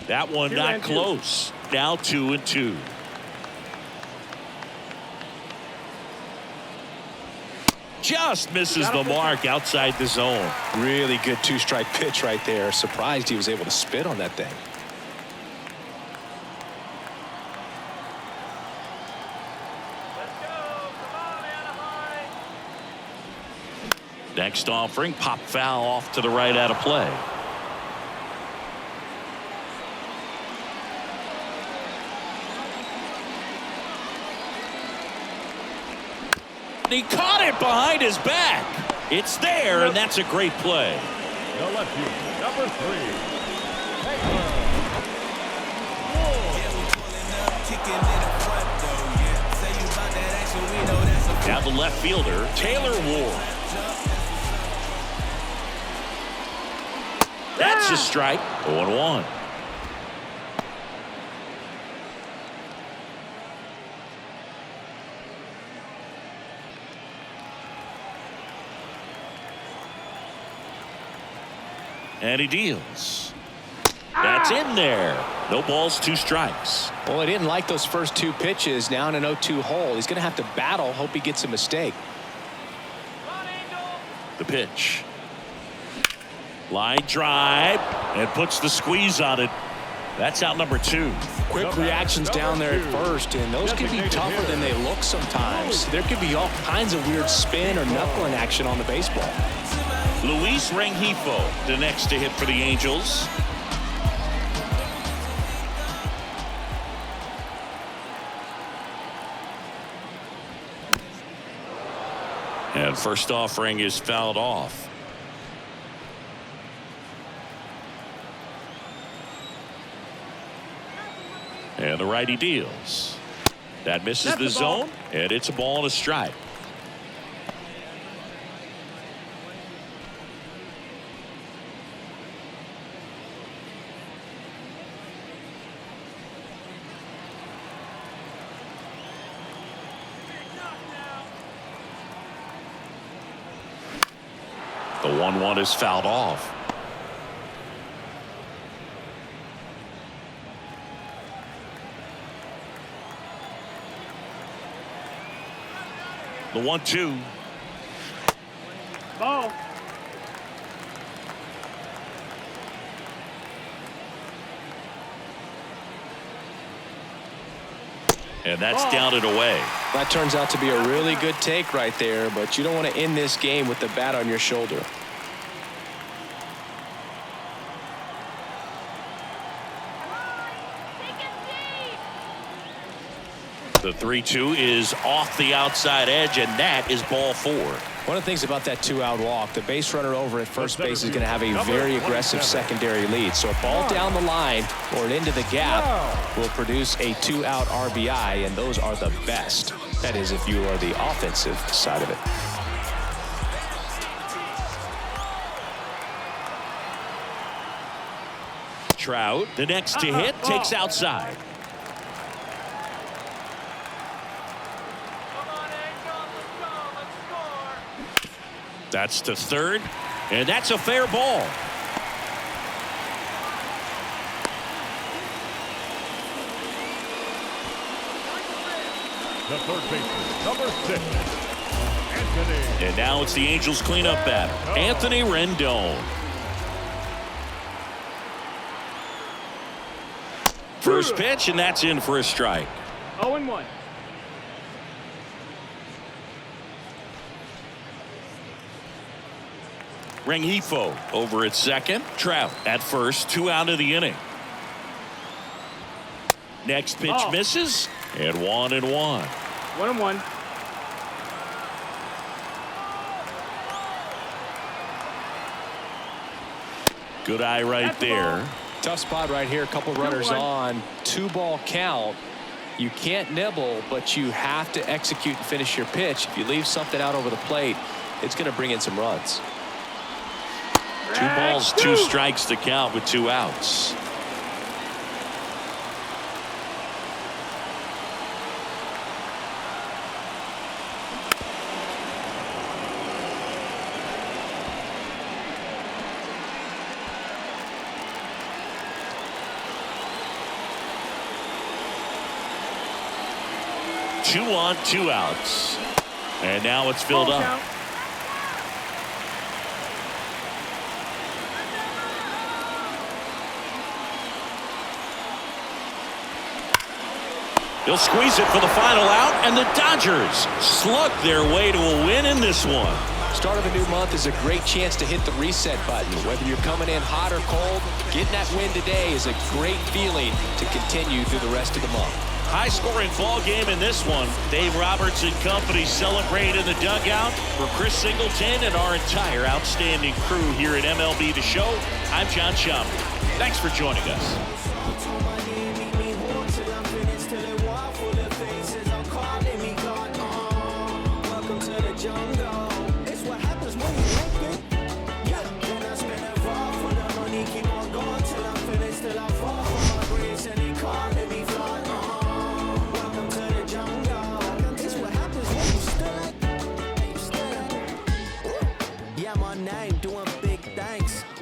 That one not close. Now 2-2. Just misses the mark outside the zone. Really good two-strike pitch right there. Surprised he was able to spit on that thing. Let's go. Come on, Anaheim. Next offering, pop foul off to the right out of play. He caught it behind his back. It's there, and that's a great play. The left field, number 3. Now the left fielder, Taylor Ward. That's a strike. 0-1. And he deals. That's in there. No balls, 2 strikes. Well, he didn't like those first 2 pitches. Now in an 0-2 hole. He's going to have to battle. Hope he gets a mistake. The pitch. Line drive and puts the squeeze on it. That's out number 2. Quick reactions down there at first, and those can be tougher than they look sometimes. There could be all kinds of weird spin or knuckling action on the baseball. Luis Rengifo, the next to hit for the Angels. And first offering is fouled off. And the righty deals. That misses the zone, and it's a ball and a strike. The 1-1 is fouled off. The 1-2. Ball. And that's down and away. That turns out to be a really good take right there, but you don't want to end this game with the bat on your shoulder. The 3-2 is off the outside edge, and that is ball 4. One of the things about that 2-out walk, the base runner over at first base is going to have a very aggressive secondary lead. So a ball down the line or into the gap will produce a 2-out RBI, and those are the best. That is, if you are the offensive side of it. Trout, the next to hit, takes outside. That's to third, and that's a fair ball. The third baseman, number 6. Anthony. And now it's the Angels cleanup batter, Anthony Rendon. First pitch, and that's in for a strike. 0-1. Rengifo over at second. Trout at first, 2 out of the inning. Next pitch misses, and 1-1. 1-1. Good eye right there. Tough spot right here. A couple runners on. 2-ball count. You can't nibble, but you have to execute and finish your pitch. If you leave something out over the plate, it's going to bring in some runs. 2 balls, 2 strikes to count with 2 outs. 2 on, 2 outs. And now it's filled Ball up. count. He'll squeeze it for the final out, and the Dodgers slug their way to a win in this one. Start of a new month is a great chance to hit the reset button. Whether you're coming in hot or cold, getting that win today is a great feeling to continue through the rest of the month. High-scoring ball game in this one. Dave Roberts and company celebrate in the dugout. For Chris Singleton and our entire outstanding crew here at MLB The Show, I'm John Schaumburg. Thanks for joining us.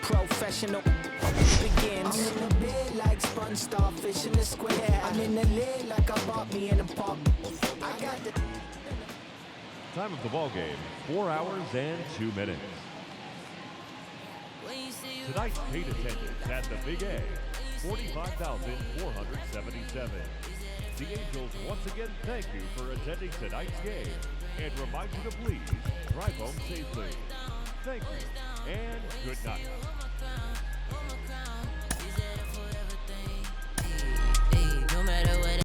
Professional begins. I'm in the bed like sponge starfish in the square. I'm in the lid like I bought me in a pop. I got the Time of the ball game, 4 hours and 2 minutes. Tonight's paid attendance at the Big A, 45,477. The Angels once again thank you for attending tonight's game and remind you to please drive home safely. Thank you and good night.